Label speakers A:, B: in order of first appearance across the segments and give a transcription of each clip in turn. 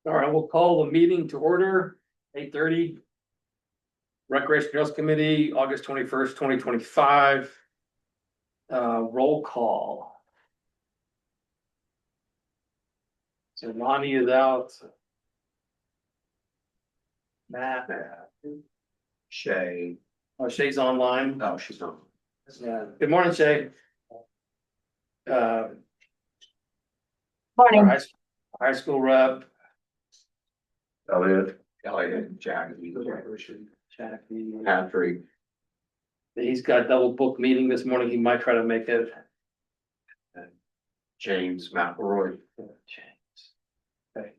A: All right, we'll call the meeting to order, 8:30. Recreation Trails Committee, August 21st, 2025. Roll call. So Lonnie is out. Matt.
B: Shay.
A: Oh, Shay's online.
B: Oh, she's not.
A: Yeah. Good morning, Shay. Our
C: Morning.
A: high school rep.
B: Elliot, Jackie,
A: Jackie.
B: Patrick,
A: He's got double book meeting this morning. He might try to make it.
B: James McElroy.
A: James. Okay.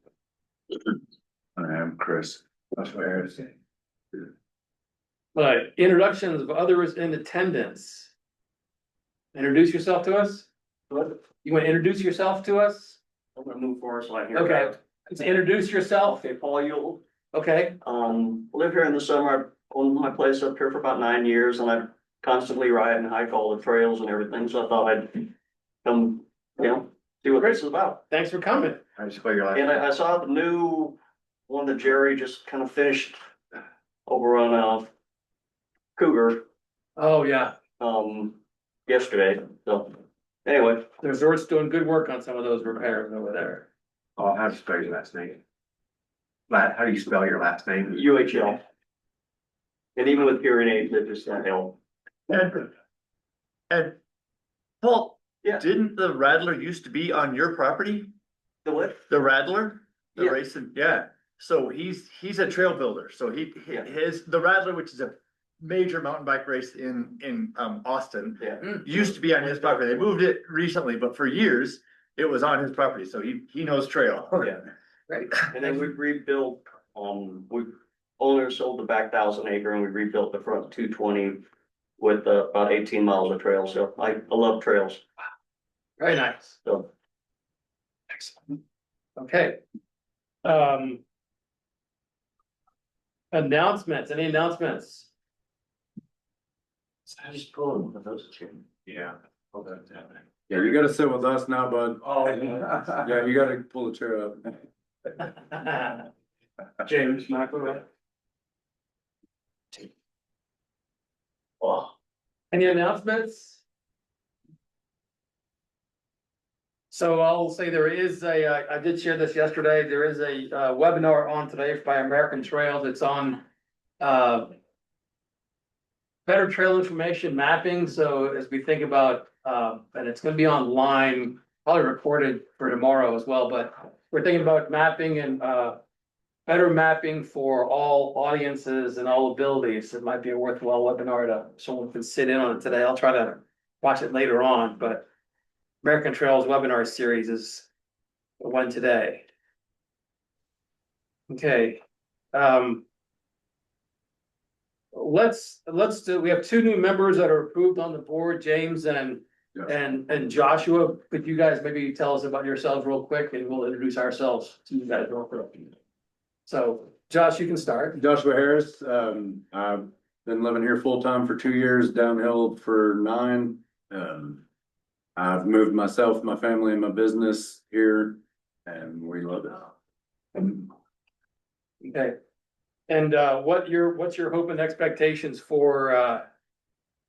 B: I am Chris. That's what I was saying.
A: But introductions of others in attendance. Introduce yourself to us. What? You want to introduce yourself to us?
D: I'm gonna move forward so I can hear.
A: Okay,
D: better.
A: let's introduce yourself.
D: Okay, Paul Yule,
A: Okay,
D: live here in the summer, I owned my place up here for about 9 years and I constantly ride and hike all the trails and everything, so I thought I'd come, see what this is about.
A: thanks for coming.
B: I just spell your last
D: And
B: name.
D: I saw the new one that Jerry just kind of finished over on, Cougar,
A: Oh, yeah,
D: yesterday, so anyway.
A: the resort's doing good work on some of those repairs over there.
B: Oh, how do you spell your last name? How do you spell your last name?
D: UHL. And even with hearing aids, it just not help.
E: And Paul,
D: Yeah.
E: didn't the Rattler used to be on your property?
D: The what?
E: The Rattler? The
D: Yeah.
E: racing, yeah. So he's a trail builder. So
D: Yeah.
E: the Rattler, which is a major mountain bike race in Austin,
D: Yeah,
E: used to be on his property. They moved it recently, but for years it was on his property. So he knows trail.
D: yeah.
A: Great.
D: And then we rebuilt, we owner sold the back 1,000 acre and we rebuilt the front 220 with about 18 miles of trails. So I love trails,
A: Very nice.
D: so.
A: Excellent. Okay. Announcements, any announcements?
D: I just pulled one of those.
B: Yeah.
F: Yeah, you gotta sit with us now, bud.
A: Oh.
F: Yeah, you gotta pull the chair up.
A: James McElroy.
D: Oh,
A: Any announcements? So I'll say there is I did share this yesterday, there is a webinar on today by American Trails, it's on better trail information mapping, so as we think about, and it's gonna be online, probably recorded for tomorrow as well, but we're thinking about mapping and better mapping for all audiences and all abilities. It might be a worthwhile webinar to someone can sit in on it today. I'll try to watch it later on, but American Trails webinar series is the one today. Okay. Let's do, we have two new members that are approved on the board, James and Joshua. Could you guys maybe tell us about yourselves real quick and we'll introduce ourselves to you guys real quick. So Josh, you can start.
F: Joshua Harris, I've been living here full-time for 2 years, downhill for 9. I've moved myself, my family and my business here and we love it.
A: Okay. And what's your hope and expectations for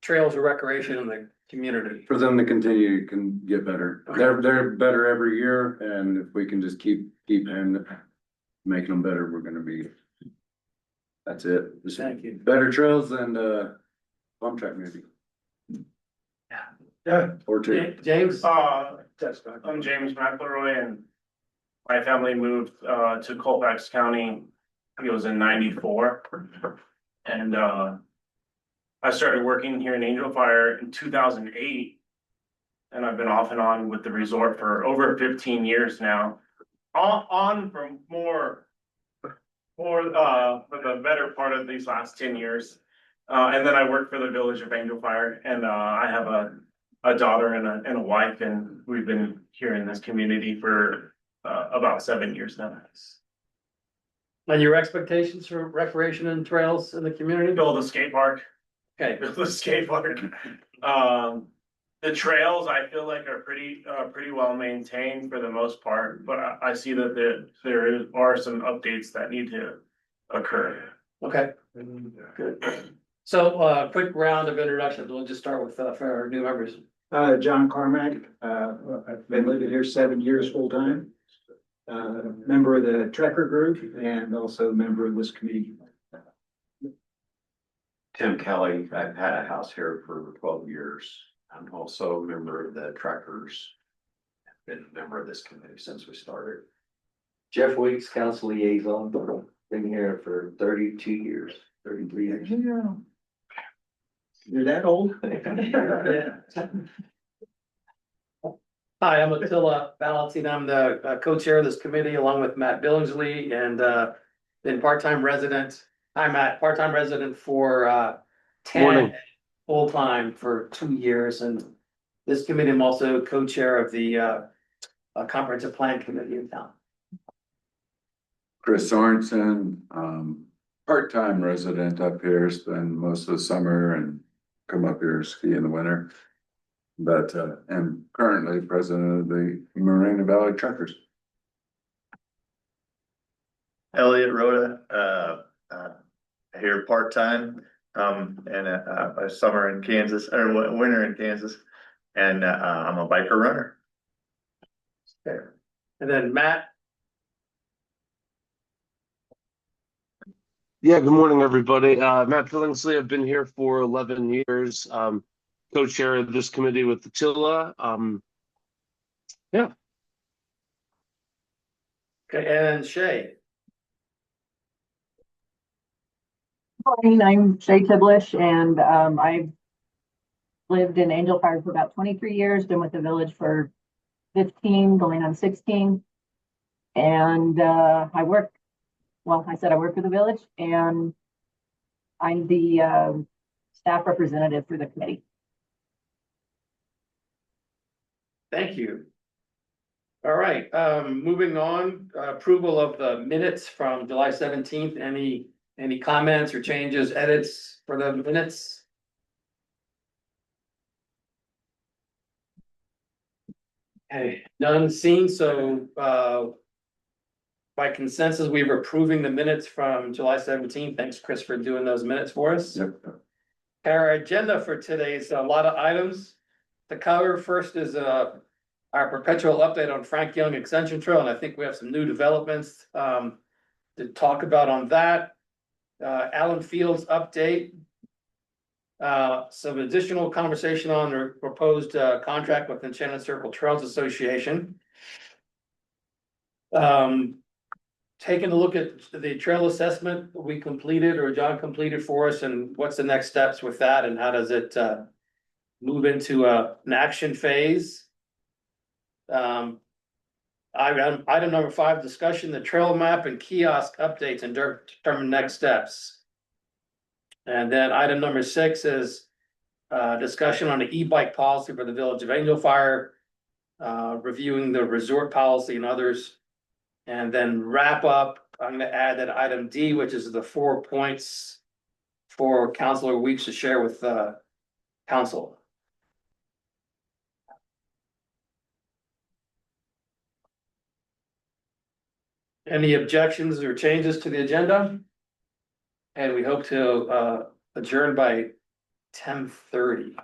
A: trails of recreation in the community?
F: For them to continue, can get better. They're better every year and if we can just keep and making them better, we're gonna be. That's it. Just
A: Thank you.
F: better trails and bump track maybe.
A: Yeah.
F: Or 2.
A: James?
G: I'm James McElroy and my family moved to Colfax County. I think it was in '94. And I started working here in Angel Fire in 2008. And I've been off and on with the resort for over 15 years now. On for more for the better part of these last 10 years. And then I work for the village of Angel Fire and I have a daughter and a wife, and we've been here in this community for about 7 years now.
A: And your expectations for recreation and trails in the community?
G: Build a skate park,
A: Okay,
G: build a skate park. The trails I feel like are pretty well maintained for the most part, but I see that are some updates that need to occur.
A: Okay, good. So, quick round of introductions. We'll just start with, for our new members.
C: John Carmack, I've been living here 7 years full time. Member of the Trekker Group and also member of this committee.
B: Tim Kelly, I've had a house here for 12 years. I'm also a member of the Trekkers. Been a member of this committee since we started.
H: Jeff Weeks, council liaison, been here for 32 years, 33 years.
C: Yeah. You're that old?
A: Hi, I'm Attila Valentin. I'm the co-chair of this committee along with Matt Billingsley and been part-time resident. I'm part-time resident for 10, full-time for 2 years. And this committee, I'm also co-chair of the comprehensive plan committee in town.
I: Chris Sorensen, part-time resident up here, spend most of the summer and come up here ski in the winter. But, am currently president of the Moreno Valley Truckers.
E: Elliot Rhoda, here part-time, and a summer in Kansas, or winter in Kansas. And, I'm a biker runner.
A: Okay. And then Matt.
J: Yeah, good morning, everybody. Matt Billingsley, I've been here for 11 years, co-chair of this committee with Attila. Yeah.
A: Okay, and Shay.
K: Morning, I'm Shay Tiblish, and I've lived in Angel Fire for about 23 years, been with the village for 15, going on 16. And I work for the village, and I'm the staff representative for the committee.
A: Thank you. All right, moving on, approval of the minutes from July 17th. Any comments or changes, edits for the minutes? Okay, none seen, so by consensus, we were approving the minutes from July 17th. Thanks, Chris, for doing those minutes for us.
I: Yep.
A: Our agenda for today is a lot of items to cover. First is our perpetual update on Frank Young Extension Trail, and I think we have some new developments to talk about on that. Allen Fields update. Some additional conversation on the proposed contract with Enchanted Circle Trails Association. Taking a look at the trail assessment we completed or John completed for us, and what's the next steps with that, and how does it move into an action phase? Item number 5, discussion, the trail map and kiosk updates and determine next steps. And then item number 6 is discussion on the e-bike policy for the village of Angel Fire, reviewing the resort policy and others. And then wrap up, I'm gonna add that item D, which is the 4 points for Councilor Weeks to share with council. Any objections or changes to the agenda? And we hope to adjourn by 10:30.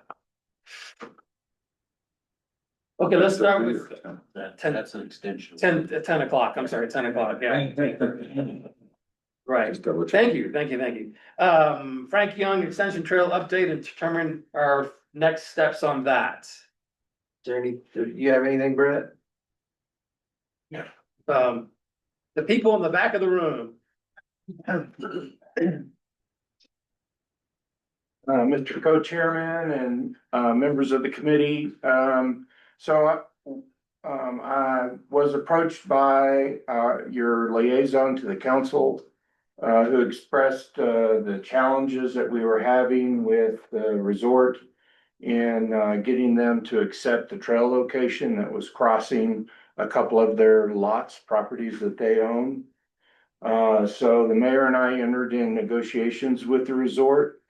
A: Okay, let's start with 10.
B: That's an extension.
A: 10 o'clock, I'm sorry, 10 o'clock, yeah. Right,
I: Just double check.
A: thank you. Frank Young Extension Trail update and determine our next steps on that.
H: Do you have anything, Brett?
A: The people in the back of the room.
L: Mr. Co-Chairman and members of the committee. So I was approached by your liaison to the council who expressed the challenges that we were having with the resort in getting them to accept the trail location that was crossing a couple of their lots, properties that they own. So the mayor and I entered in negotiations with the resort.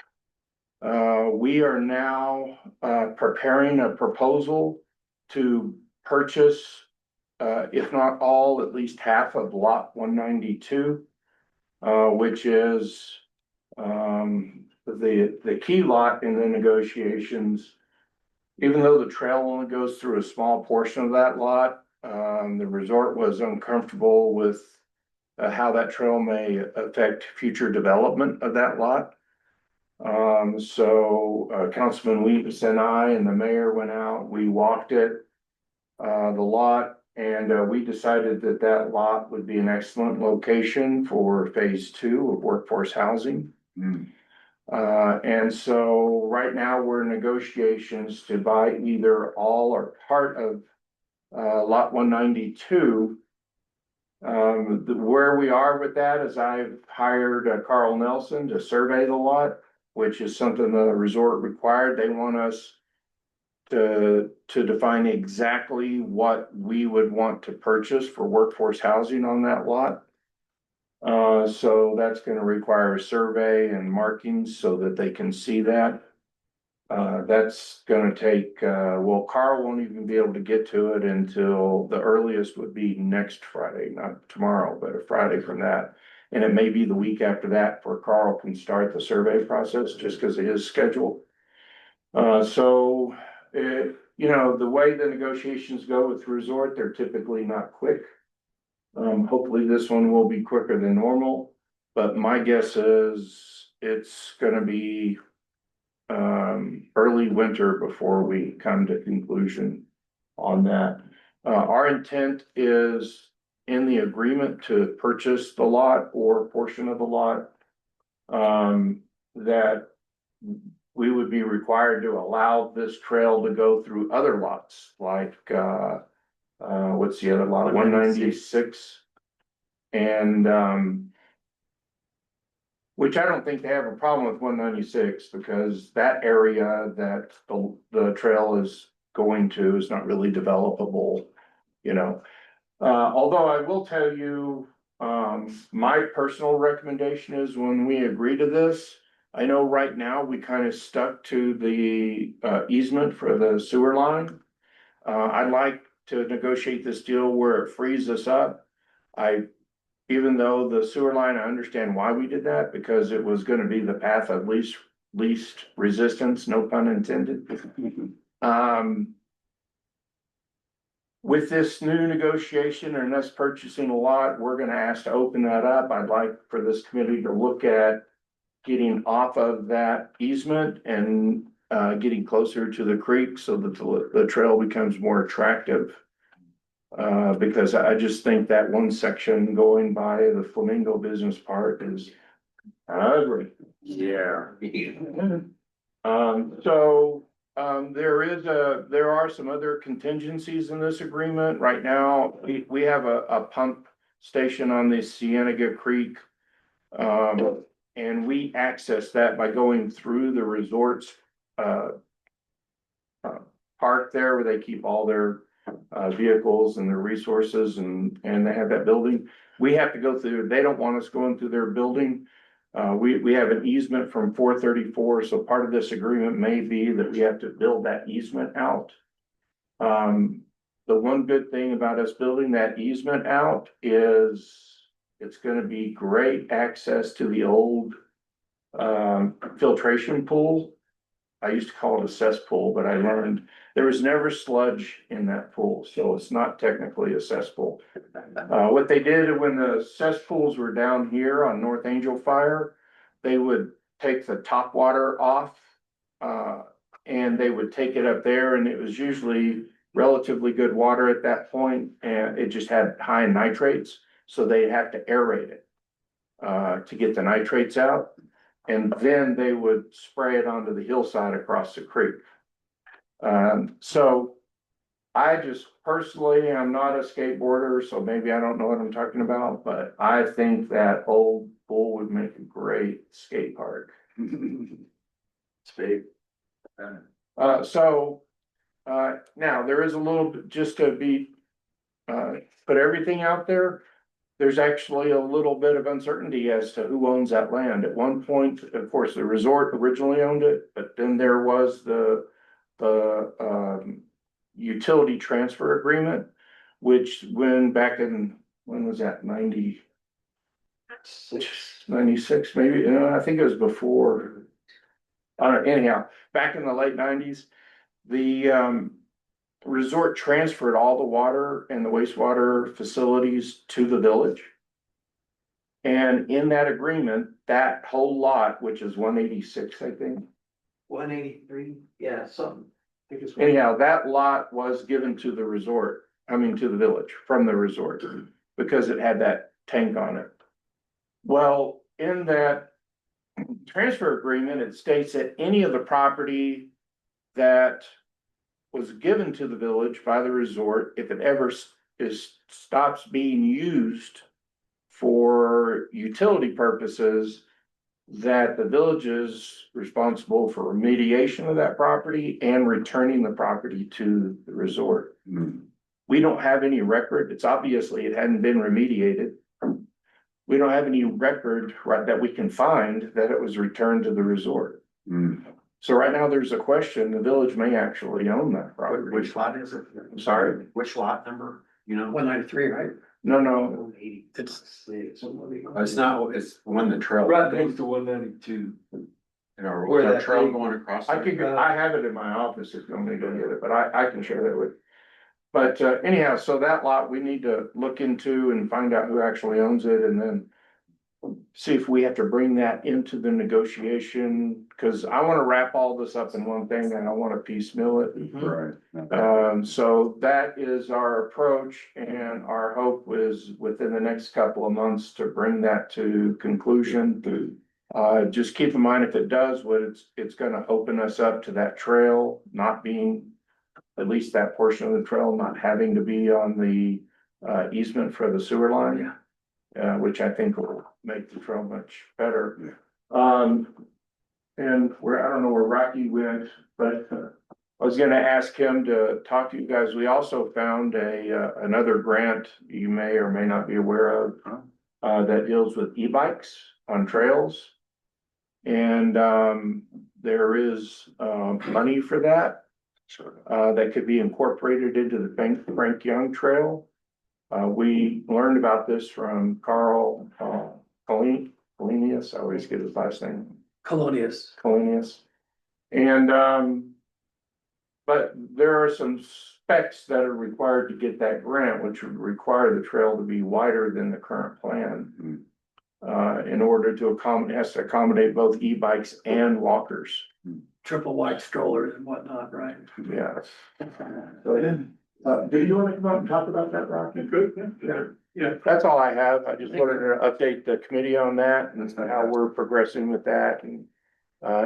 L: We are now, preparing a proposal to purchase, if not all, at least half of lot 192, which is, the key lot in the negotiations. Even though the trail only goes through a small portion of that lot, the resort was uncomfortable with how that trail may affect future development of that lot. Councilman Weems and I and the mayor went out, we walked it, the lot, and we decided that that lot would be an excellent location for phase 2 of workforce housing. And so right now we're in negotiations to buy either all or part of lot 192. Where we are with that is I've hired Carl Nelson to survey the lot, which is something the resort required. They want us to define exactly what we would want to purchase for workforce housing on that lot. So that's gonna require a survey and markings so that they can see that. That's gonna take, well, Carl won't even be able to get to it until the earliest would be next Friday, not tomorrow, but a Friday from that. And it may be the week after that before Carl can start the survey process, just because of his schedule. You know, the way the negotiations go with the resort, they're typically not quick. Hopefully this one will be quicker than normal, but my guess is it's gonna be early winter before we come to conclusion on that. Our intent is in the agreement to purchase the lot or portion of the lot, that we would be required to allow this trail to go through other lots, like, what's the other lot, 196? And, which I don't think they have a problem with 196, because that area that the trail is going to is not really developable, you know. Although I will tell you, my personal recommendation is when we agree to this, I know right now we kind of stuck to the easement for the sewer line. I'd like to negotiate this deal where it frees us up. Even though the sewer line, I understand why we did that, because it was gonna be the path of least resistance, no pun intended. With this new negotiation and us purchasing a lot, we're gonna ask to open that up. I'd like for this committee to look at getting off of that easement and getting closer to the creek so that the trail becomes more attractive. Because I just think that one section going by the Flamingo Business Park is ugly.
B: Yeah.
L: There are some other contingencies in this agreement. Right now, we have a pump station on the Cienega Creek. And we access that by going through the resort's park there, where they keep all their vehicles and their resources, and they have that building. We have to go through, they don't want us going through their building. We have an easement from 434, so part of this agreement may be that we have to build that easement out. The one good thing about us building that easement out is it's gonna be great access to the old filtration pool. I used to call it a cesspool, but I learned there was never sludge in that pool, so it's not technically a cesspool. What they did when the cesspools were down here on North Angel Fire, they would take the top water off, and they would take it up there, and it was usually relatively good water at that point, and it just had high nitrates, so they have to aerate it to get the nitrates out. And then they would spray it onto the hillside across the creek. So I just personally, I'm not a skateboarder, so maybe I don't know what I'm talking about, but I think that old pool would make a great skate park.
B: It's big.
L: Now there is a little bit, just to be, put everything out there. there's actually a little bit of uncertainty as to who owns that land. At one point, of course, the resort originally owned it, but then there was the utility transfer agreement, which back in, when was that, 96 maybe, I think it was before. Anyhow, back in the late 90s, the resort transferred all the water and the wastewater facilities to the village. And in that agreement, that whole lot, which is 186, I think.
H: 183, yeah, something. I think it's.
L: Anyhow, that lot was given to the resort, to the village from the resort, because it had that tank on it. Well, in that transfer agreement, it states that any of the property that was given to the village by the resort, if it ever stops being used for utility purposes, that the village is responsible for remediation of that property and returning the property to the resort. We don't have any record. It's obviously, it hadn't been remediated. We don't have any record that we can find that it was returned to the resort. So right now there's a question, the village may actually own that property.
B: Which lot is it?
L: I'm sorry?
B: Which lot number? You know?
A: 193, right?
L: No,
B: It's not, it's when the trail.
H: Right next to 192.
B: You know,
H: Where
B: the
H: that
B: trail
H: big-
B: going across.
L: I
B: there.
L: I have it in my office if you want me to go get it, but I can share that with. But anyhow, so that lot we need to look into and find out who actually owns it and then see if we have to bring that into the negotiation, because I want to wrap all this up in one thing and I want to piecemeal it.
I: Right.
L: So that is our approach, and our hope is within the next couple of months to bring that to conclusion. Just keep in mind, if it does, it's gonna open us up to that trail not being, at least that portion of the trail not having to be on the easement for the sewer line. Which I think will make the trail much better. And I don't know where Rocky went, but I was gonna ask him to talk to you guys. We also found another grant you may or may not be aware of, that deals with e-bikes on trails. And there is money for that. That could be incorporated into the Frank Young Trail. We learned about this from Carl Colenius, I always get his last name. Colenius. And, but there are some specs that are required to get that grant, which would require the trail to be wider than the current plan. In order to accommodate both e-bikes and walkers.
A: Triple wide strollers and whatnot, right?
L: Yes. Do you want to come up and talk about that, Rocky? Good. Yeah, that's all I have. I just wanted to update the committee on that and how we're progressing with that. And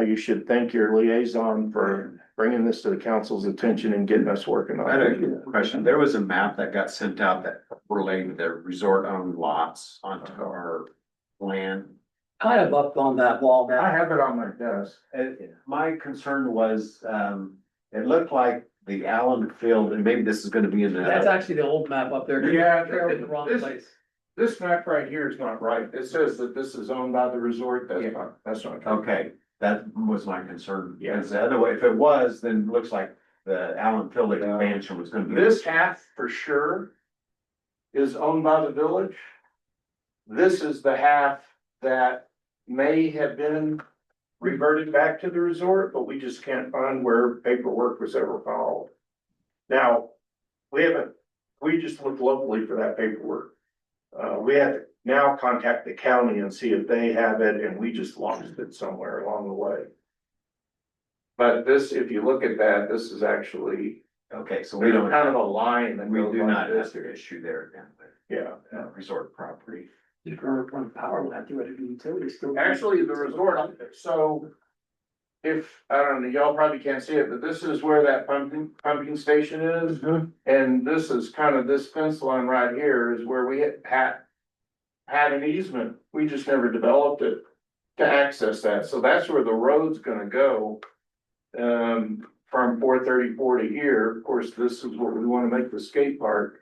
L: you should thank your liaison for bringing this to the council's attention and getting us working
B: I had
L: on it.
B: a question. There was a map that got sent out that related the resort owned lots onto our land.
A: Kind of up on that wall
L: I
A: now.
L: have it on my desk.
B: My concern was, it looked like the Allen Field, and maybe this is gonna be in
A: That's
B: the.
A: actually the old map up there.
L: Yeah,
A: They're in the wrong
L: this-
A: place.
L: This map right here is not right. It says that this is owned by the resort. That's not true.
B: Okay, that was my concern.
L: Yeah.
B: Because the other way, if it was, then it looks like the Allen Field expansion was gonna be.
L: This half for sure is owned by the village. This is the half that may have been reverted back to the resort, but we just can't find where paperwork was ever filed. Now, we just looked locally for that paperwork. We have to now contact the county and see if they have it, and we just lost it somewhere along the way. But this, if you look at that, this is actually
B: Okay, so we don't,
L: kind of a line that
B: we
L: goes
B: do
L: like
B: not
L: this.
B: have an issue there then,
L: Yeah.
B: but, resort property.
A: Just remember when power went out to it, utilities still.
L: Actually, the resort, so. If, I don't know, y'all probably can't see it, but this is where that pumping station is. And this is kind of this fence line right here is where we had an easement. We just never developed it to access that. So that's where the road's gonna go. From 434 to here. Of course, this is what we wanna make the skate park.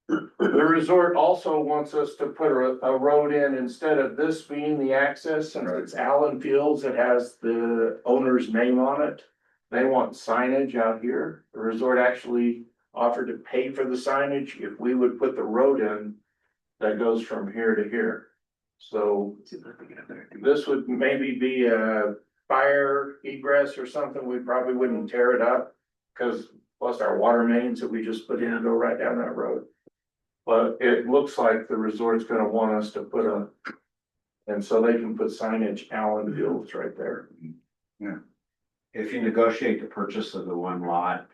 L: The resort also wants us to put a road in instead of this being the access, since it's Allen Fields, it has the owner's name on it. They want signage out here. The resort actually offered to pay for the signage if we would put the road in that goes from here to here. So this would maybe be a fire egress or something. We probably wouldn't tear it up, because plus our water mains that we just put in go right down that road. But it looks like the resort's gonna want us to put and so they can put signage Allen Fields right there.
B: If you negotiate the purchase of the one lot,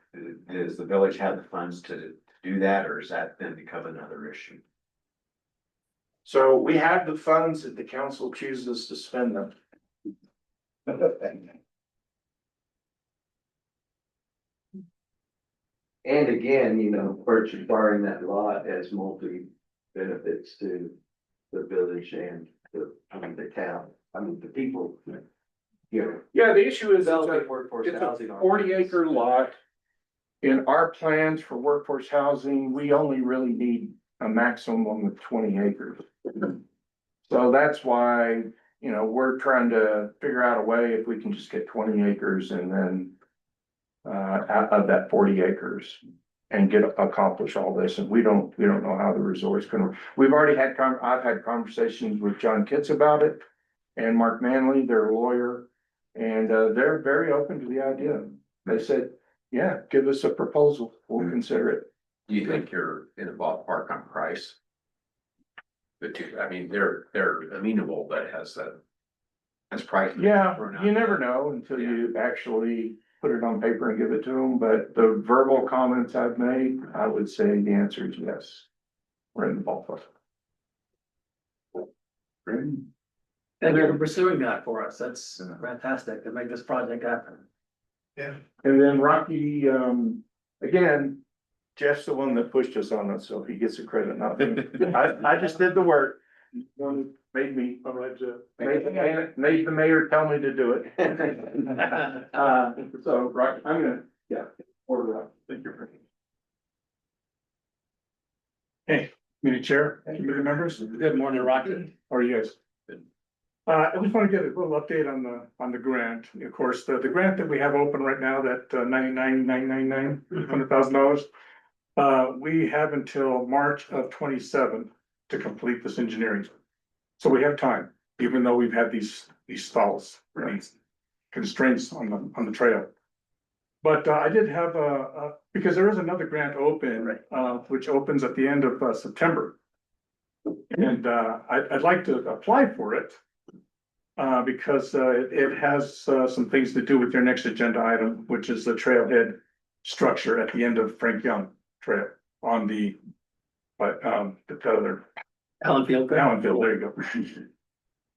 B: does the village have the funds to do that, or does that then become another issue?
L: So we have the funds that the council chooses to spend them.
H: And again, you know, purchase barring that lot has multi benefits to the village and the town. I mean, the people. You know,
L: Yeah, the issue is
H: developing workforce
L: it's a
H: housing.
L: 40-acre lot. In our plans for workforce housing, we only really need a maximum of 20 acres. So that's why, you know, we're trying to figure out a way if we can just get 20 acres and then out of that 40 acres and accomplish all this. And we don't know how the resort's gonna, we've already had, I've had conversations with John Kitts about it and Mark Manley, their lawyer, and they're very open to the idea. They said, yeah, give us a proposal, we'll consider it.
B: Do you think you're in a ballpark on price? The two, I mean, they're amenable, but has price.
L: Yeah, you never know until you actually put it on paper and give it to them, but the verbal comments I've made, I would say the answer is yes. We're in the ballpark.
A: Thank you for pursuing that for us. That's fantastic to make this project happen.
L: Yeah. And then Rocky, again, Jeff's the one that pushed us on it, so he gets the credit, not me. I just did the work. One made me, all right, Jeff. Made the mayor tell me to do it. So, Rocky, I'm gonna, order up. Thank you. Hey, meeting chair, committee members.
A: Good morning, Rocky.
L: How are you guys? I just want to get a little update on the grant. Of course, the grant that we have open right now, that $99,999, we have until March of 27 to complete this engineering. So we have time, even though we've had these stalls, these constraints on the trail. But I did have because there is another grant open, which opens at the end of September. And I'd like to apply for it. Because it has some things to do with your next agenda item, which is the trailhead structure at the end of Frank Young Trail on the other.
A: Allen Field,
L: there you go.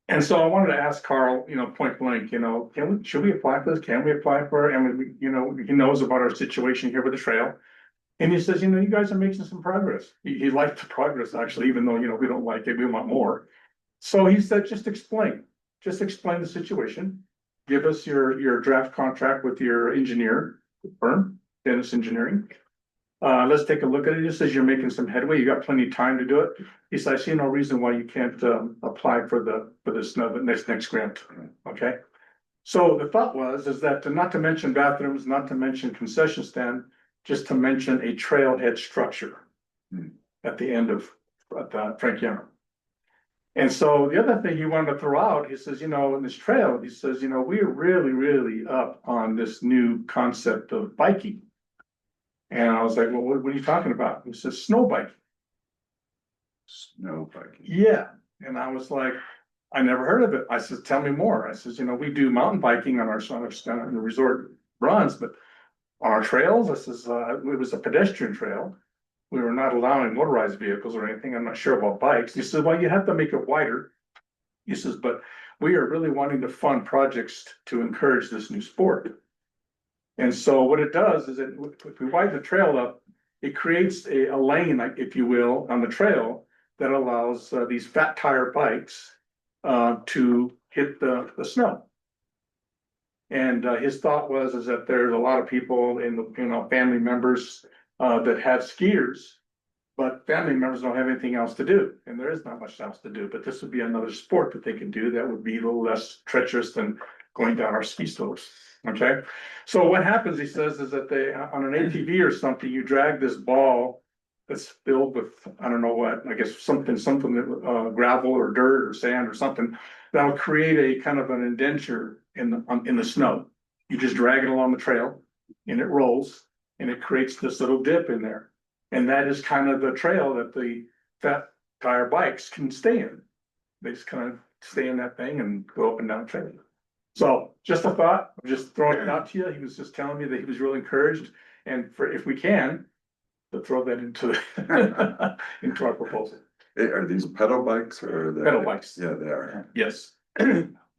L: And so I wanted to ask Carl, you know, point blank, you know, should we apply for this? Can we apply for it? And we, you know, he knows about our situation here with the trail. And he says, you know, you guys are making some progress. He liked the progress, actually, even though, you know, we don't like it, we want more. So he said, just explain the situation. Give us your draft contract with your engineer firm, Dennis Engineering. Let's take a look at it. He says you're making some headway. You got plenty of time to do it. He says, I see no reason why you can't apply for this next grant. Okay. So the thought is that not to mention bathrooms, not to mention concession stand, just to mention a trailhead structure at the end of Frank Young. And so the other thing he wanted to throw out, he says, you know, in this trail, he says, you know, we're really, really up on this new concept of biking. And I was like, well, what are you talking about? He says, snow biking.
I: Snow biking.
L: Yeah. And I was like, I never heard of it. I said, tell me more. I says, you know, we do mountain biking on the resort runs, but on our trails, I says, it was a pedestrian trail. We were not allowing motorized vehicles or anything. I'm not sure about bikes. He said, well, you have to make it wider. He says, but we are really wanting to fund projects to encourage this new sport. And so what it does is if we widen the trail up, it creates a lane, like, if you will, on the trail that allows these fat tire bikes to hit the snow. And his thought is that there's a lot of people in the, you know, family members that have skiers But family members don't have anything else to do, and there is not much else to do, but this would be another sport that they can do that would be a little less treacherous than going down our ski slopes, okay? So what happens, he says, is that they, on an ATV or something, you drag this ball that's filled with, I don't know what, I guess something, gravel or dirt or sand or something, that'll create a kind of an indenture in the snow. You just drag it along the trail and it rolls and it creates this little dip in there. And that is kind of the trail that the fat tire bikes can stay in. They just kind of stay in that thing and go up and down the trail. So just a thought, I'm just throwing it out to you. He was just telling me that he was really encouraged, and for, if we can, to throw that into into our proposal.
I: Are these pedal bikes or?
L: Pedal bikes.
I: Yeah, they are.
L: Yes.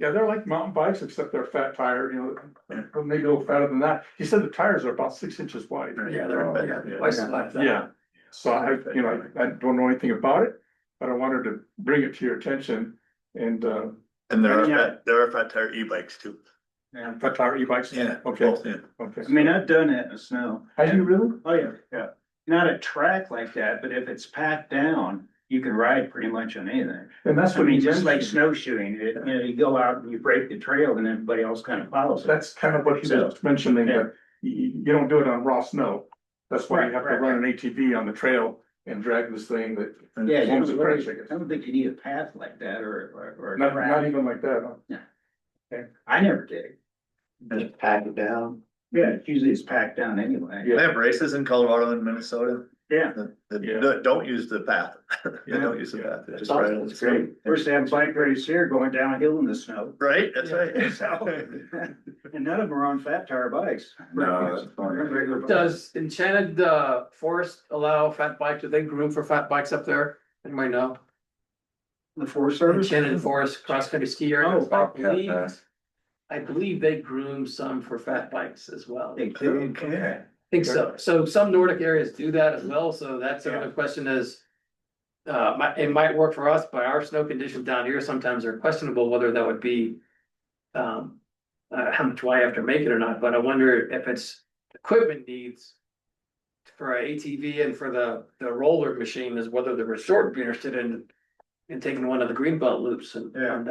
L: Yeah, they're like mountain bikes, except they're fat tire, you know, maybe a little fatter than that. He said the tires are about 6 inches wide.
A: Yeah, they're twice like that.
L: Yeah, so I don't know anything about it, but I wanted to bring it to your attention and,
E: And there are fat tire e-bikes too.
C: And
L: fat tire e-bikes.
E: Yeah.
L: Okay,
E: both, yeah.
L: okay.
C: I mean, I've done that in the snow.
L: Have you really?
C: Oh, yeah, yeah. Not a track like that, but if it's packed down, you can ride pretty much on anything.
L: And that's
C: I
L: what he
C: mean, just like
L: mentioned.
C: snowshoeing, you go out and you break the trail and everybody else kind of follows it.
L: That's kind of what he was mentioning, that you don't do it on raw snow. That's why you have to
C: Right.
L: run an ATV on the trail and drag this thing that.
C: Yeah, you
L: forms a
C: don't
L: crash, I
C: really-
L: guess.
C: I don't think you need a path like that or a
L: Not
C: track.
L: even like that, huh?
C: I never did.
H: Just pack it down.
C: Yeah, it's usually it's packed down anyway.
L: Yeah.
E: They have races in Colorado and Minnesota
C: Yeah,
E: that
L: Yeah.
E: don't use the path. They
L: Yeah.
E: don't use the
L: Yeah.
E: path. They just
H: Awesome.
E: ride on the
H: That's great.
C: first they have bike race here going downhill in the snow.
E: Right, that's right.
C: And none of them are on fat tire bikes.
I: No, that's fine.
C: Regular bikes.
A: Does Enchanted Forest allow fat bikes? Do they groom for fat bikes up there? Anybody know?
C: The Forest Service?
A: Enchanted Forest cross country ski area.
C: Oh,
A: I believe they groom some for fat bikes as well.
C: They do.
E: Okay.
A: Think so. So some Nordic areas do that as well, so that's another question is. It might work for us, but our snow conditions down here sometimes are questionable whether that would be. How much do I have to make it or not, but I wonder if it's equipment needs. For a ATV and for the roller machine is whether the resort would be interested in taking one of the greenbelt loops and.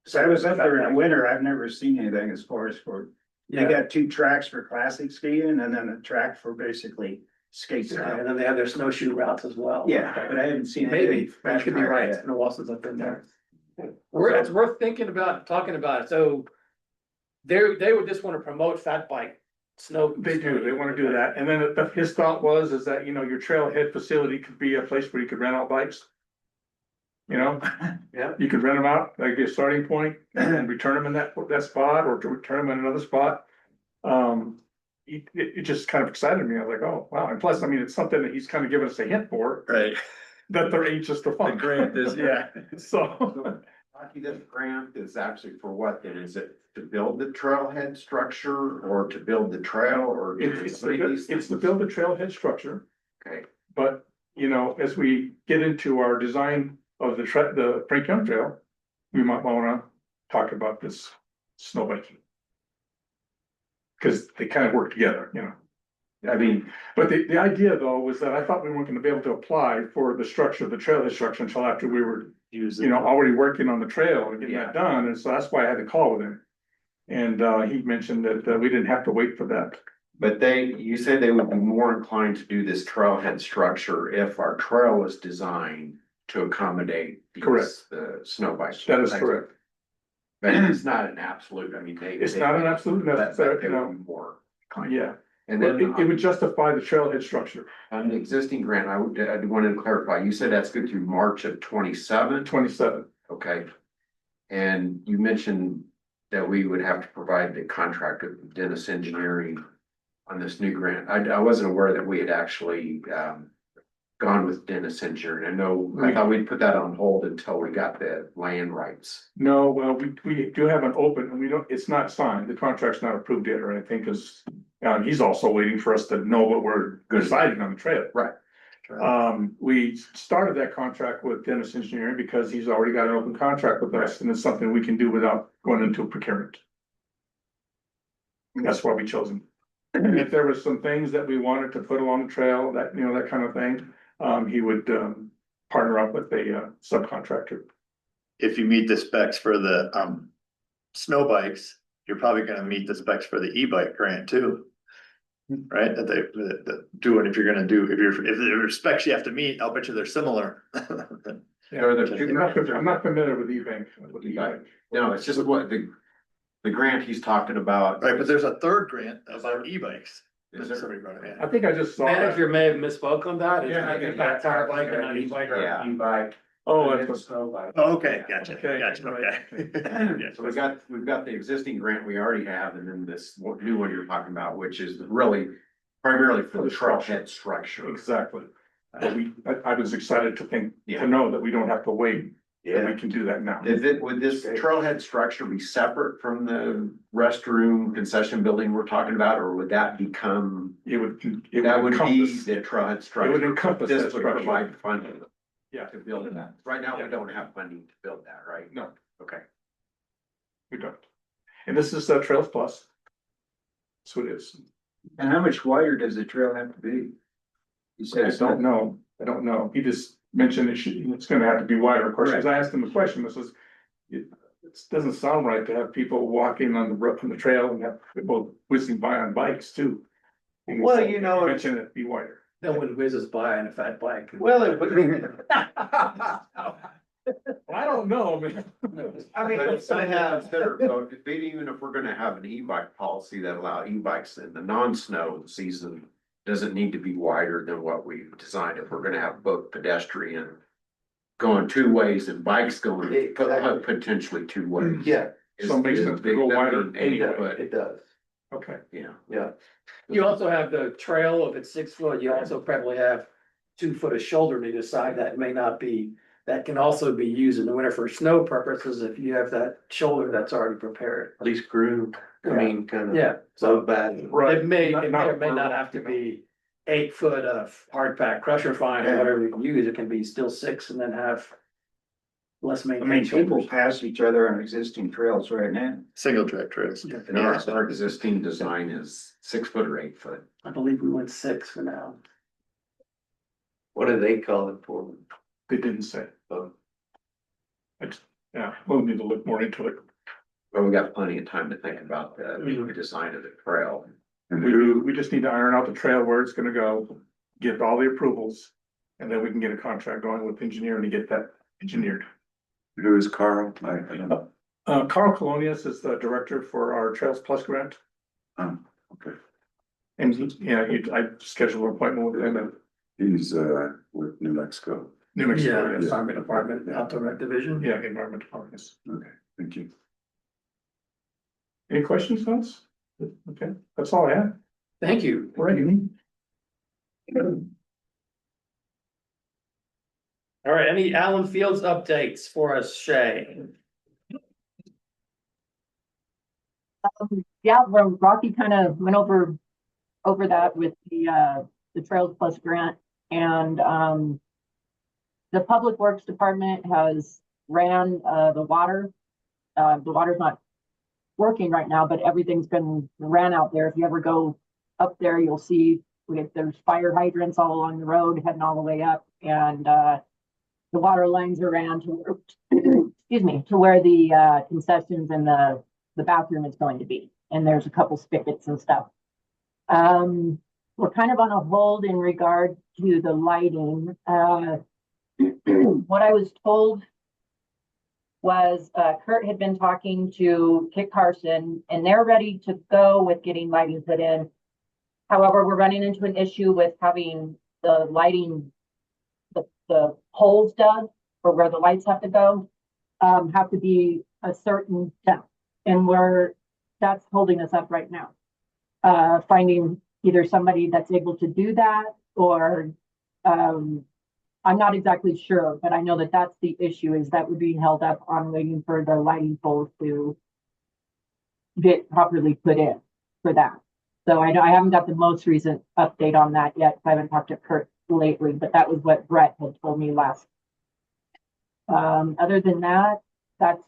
C: So I was up there in the winter, I've never seen anything as far as for, they
A: Yeah,
C: got 2 tracks for classic skiing and then a track for basically skate
A: and
C: style.
A: then they have their snowshoe routes as well.
C: Yeah, but I haven't seen
A: Maybe,
C: anything.
A: you could be right, it's been a while since I've been there. It's worth thinking about, talking about it, so. They would just wanna promote fat bike, snow.
L: They do, they wanna do that, and then his thought was, is that, you know, your trailhead facility could be a place where you could rent out bikes. You know?
A: Yeah.
L: You could rent them out, like a starting point, and then return them in that spot, or to return them in another spot. It just kind of excited me, I was like, oh, wow, and plus, I mean, it's something that he's kind of given us a hint for,
E: Right.
L: that they're anxious to
E: The
L: fund.
E: grant is, yeah.
L: So,
B: Rocky, this grant is actually for what then? Is it to build the trailhead structure or to build the trail or?
L: it's to build a trailhead structure.
B: Okay.
L: But, you know, as we get into our design of the Frank Young Trail, we might wanna talk about this snow biking. Cause they kind of work together, you know. I mean, but the idea though was that I thought we weren't gonna be able to apply for the structure, the trailhead structure until after we were, you know, already working on the trail and getting that done, and so that's why I had to call with him. And he mentioned that we didn't have to wait for that.
B: But you said they would be more inclined to do this trailhead structure if our trail was designed to accommodate.
L: Correct.
B: The snow bikes.
L: That is correct.
B: But it's not an absolute, I mean,
L: It's not an absolute necessary, you know,
B: More.
L: yeah,
B: And
L: but
B: then
L: it would justify the trailhead structure,
B: on the existing grant, I wanted to clarify, you said that's good through March of 27.
L: 27.
B: Okay. And you mentioned that we would have to provide the contract of Dennis Engineering on this new grant. I wasn't aware that we had actually gone with Dennis Engineering. I thought we'd put that on hold until we got the land rights.
L: No, well, we do have an open, and it's not signed, the contract's not approved yet or anything, cause he's also waiting for us to know what we're deciding on the trail.
B: Right.
L: We started that contract with Dennis Engineering because he's already got an open contract with us, and it's something we can do without going into a procurement. And that's why we chose him. If there was some things that we wanted to put along the trail, that, you know, that kind of thing, he would, partner up with a subcontractor.
E: If you meet the specs for the, snow bikes, you're probably gonna meet the specs for the e-bike grant too. Right, that do it if you're gonna do, if there are specs you have to meet, I'll bet you they're similar.
L: Yeah,
B: Are there two
L: I'm not familiar with e-bank, with e-bike.
B: No, it's just what the grant he's talking about.
E: Right, but there's a third grant about e-bikes.
B: Is there?
E: Somebody brought it,
L: I think I just saw that.
A: Manager may have misspoke on that. It's
L: Yeah, I
A: like
L: think
A: a fat tire bike and an e-bike.
B: Yeah.
F: E-bike.
L: Oh, that's what.
E: Oh, okay, gotcha,
L: Okay,
E: gotcha,
L: right.
E: okay.
B: So we've got the existing grant we already have, and then this new one you're talking about, which is really primarily for the trailhead structure.
L: Exactly. But I was excited to
B: Yeah.
L: to know that we don't have to wait, that
B: Yeah.
L: we can do that now.
B: Would this trailhead structure be separate from the restroom concession building we're talking about, or would that become?
L: It would
B: That would be
L: encompass,
B: the trailhead structure.
L: it would encompass that
B: This would
L: structure.
B: provide funding
L: Yeah,
B: to build that. Right now,
L: Yeah.
B: we don't have funding to build that, right?
L: no,
B: Okay.
L: we don't. And this is Trails Plus. So it is.
C: And how much wider does the trail have to be? He said
L: I
C: it's
L: don't know. I don't know. He just mentioned it's gonna have to be wider. Of course, as I asked him the question, it doesn't sound right to have people walking on the trail and have people whizzing by on bikes too. And
H: Well,
L: so
H: you know,
L: he mentioned it'd be wider.
A: No one whizzes by on a fat bike.
H: well, it would.
L: I don't know, man.
H: I mean,
B: But
H: it's
B: it's something
H: gonna
B: to
H: have,
B: consider, though, even if we're gonna have an e-bike policy that allow e-bikes in the non-snow season. Doesn't need to be wider than what we've designed, if we're gonna have both pedestrian. Going two ways and bikes going
H: Exactly.
B: potentially two ways.
H: yeah,
L: So it makes sense to go wider anyway.
H: it does,
L: Okay.
B: Yeah.
H: yeah.
A: You also have the trail, if it's 6 foot, you also probably have 2 foot of shoulder to either side that may not be. That can also be used in the winter for snow purposes if you have that shoulder that's already prepared.
H: At least groomed, I mean, kind of.
A: Yeah,
H: So
A: so
H: bad.
A: it may or may
L: for-
A: not have to be 8 foot of hard pack crusher fine or
H: Yeah.
A: whatever you use. It can be still 6 and then have less
C: I mean,
A: maintained
C: people
A: shoulders.
C: pass each other on existing trails right now.
E: Single track trails.
B: And our existing design is 6 foot or 8 foot.
A: I believe we went 6 for now.
H: What do they call it for?
L: They didn't say.
H: Oh.
L: Yeah, we'll need to look more into it.
B: But we got plenty of time to think about the design of the trail.
I: And
L: We just need to iron out the trail where it's gonna go, get all the approvals. And then we can get a contract going with engineering to get that engineered.
I: who is Carl? I don't know.
L: Carl Colonius is the director for our Trails Plus grant.
I: Okay,
L: And I scheduled an appointment with him in
I: he's with New Mexico.
L: New Mexico.
A: Yeah,
L: yes.
A: Environment Department, Outdoor Rec Division.
L: Yeah, Environment Department. Yes.
I: Okay, thank you.
L: Any questions, folks? Okay, that's all I have.
A: Thank you.
L: Ready?
A: All right, any Allen Fields updates for us, Shay?
K: Yeah, Rocky kind of went over that with the Trails Plus grant and, the Public Works Department has ran, the water. The water's not working right now, but everything's been ran out there. If you ever go up there, you'll see there's fire hydrants all along the road heading all the way up and, the water lines are ran to, excuse me, to where the, concessions and the bathroom is going to be. And there's a couple spigots and stuff. We're kind of on a hold in regard to the lighting. What I was told was, Kurt had been talking to Kit Carson and they're ready to go with getting lighting put in. However, we're running into an issue with having the lighting, the holes dug for where the lights have to go, have to be a certain depth. And that's holding us up right now. Finding either somebody that's able to do that or, I'm not exactly sure, but I know that that's the issue is that we're being held up on waiting for the lighting poles to get properly put in for that. So I haven't got the most recent update on that yet. I haven't talked to Kurt lately, but that was what Brett had told me last. Other than that, that's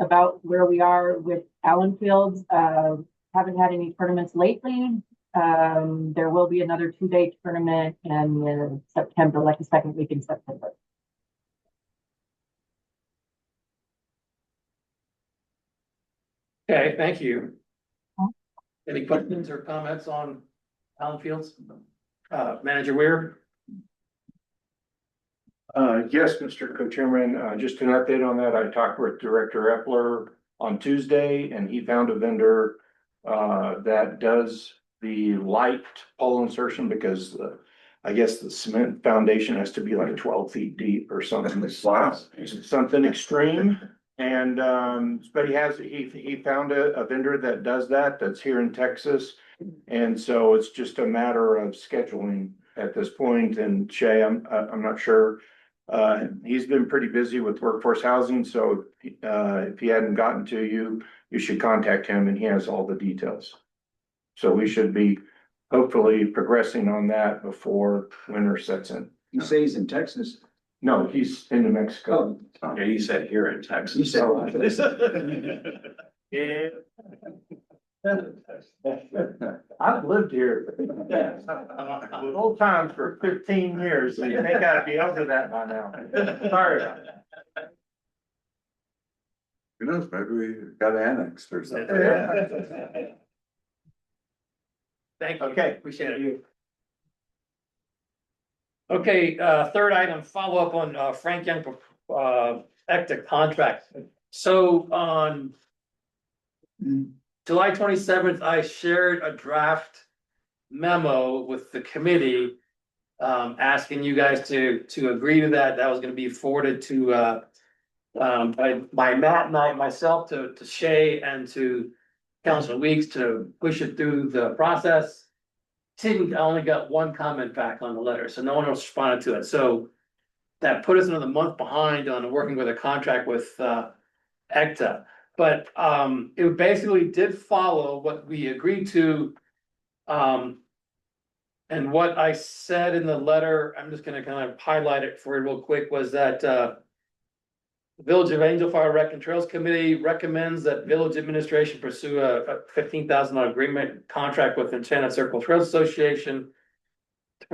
K: about where we are with Allen Fields. Haven't had any tournaments lately. There will be another 2-day tournament in September, like the second week in September.
A: Okay, thank you. Any questions or comments on Allen Fields? Manager Weir?
L: Yes, Mr. Co-Chairman, just an update on that. I talked with Director Epler on Tuesday and he found a vendor that does the light pole insertion because I guess the cement foundation has to be like 12 feet deep or something.
I: Wow.
L: Something extreme. And, but he found a vendor that does that, that's here in Texas. And so it's just a matter of scheduling at this point. And Shay, I'm not sure. He's been pretty busy with workforce housing, so, if he hadn't gotten to you, you should contact him and he has all the details. So we should be hopefully progressing on that before winter sets in.
C: You say he's in Texas?
L: No, he's in New Mexico.
B: Yeah, you said here in Texas.
C: You said.
L: Yeah. I've lived here. Old times for 15 years, so you think I'd be over that by now. Sorry about that.
I: Who knows, maybe we got annexed or something.
A: Thank you.
L: Okay.
A: Appreciate it. Okay, third item, follow up on Frank Young, ECTA contract. So on July 27th, I shared a draft memo with the committee, asking you guys to agree to that. That was gonna be forwarded to by Matt and I, myself, to Shay and to Councilor Weeks to push it through the process. I only got one comment back on the letter, so no one else responded to it. So that put us another month behind on working with a contract with ECTA. But it basically did follow what we agreed to. And what I said in the letter, I'm just gonna kind of highlight it for you real quick, was that the Village of Angel Fire Rec and Trails Committee recommends that village administration pursue a $15,000 agreement contract with Enchanted Circle Trails Association to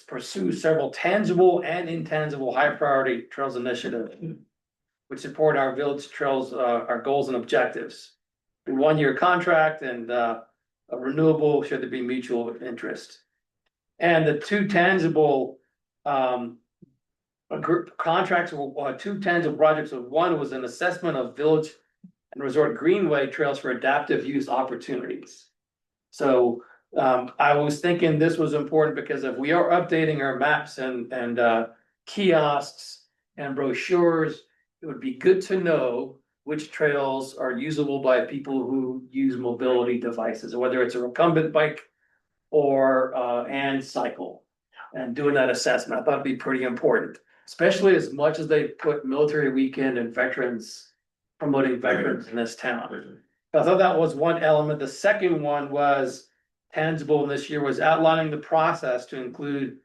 A: pursue several tangible and intangible high priority trails initiatives which support our village trails, our goals and objectives. A 1-year contract and a renewable should there be mutual interest. And the two tangible contracts were two tangible projects. One was an assessment of village and resort greenway trails for adaptive use opportunities. So I was thinking this was important because if we are updating our maps and kiosks and brochures, it would be good to know which trails are usable by people who use mobility devices, whether it's a recumbent bike or and cycle. And doing that assessment, I thought it'd be pretty important, especially as much as they put military weekend and veterans, promoting veterans in this town. I thought that was one element. The second one was tangible in this year, was outlining the process to include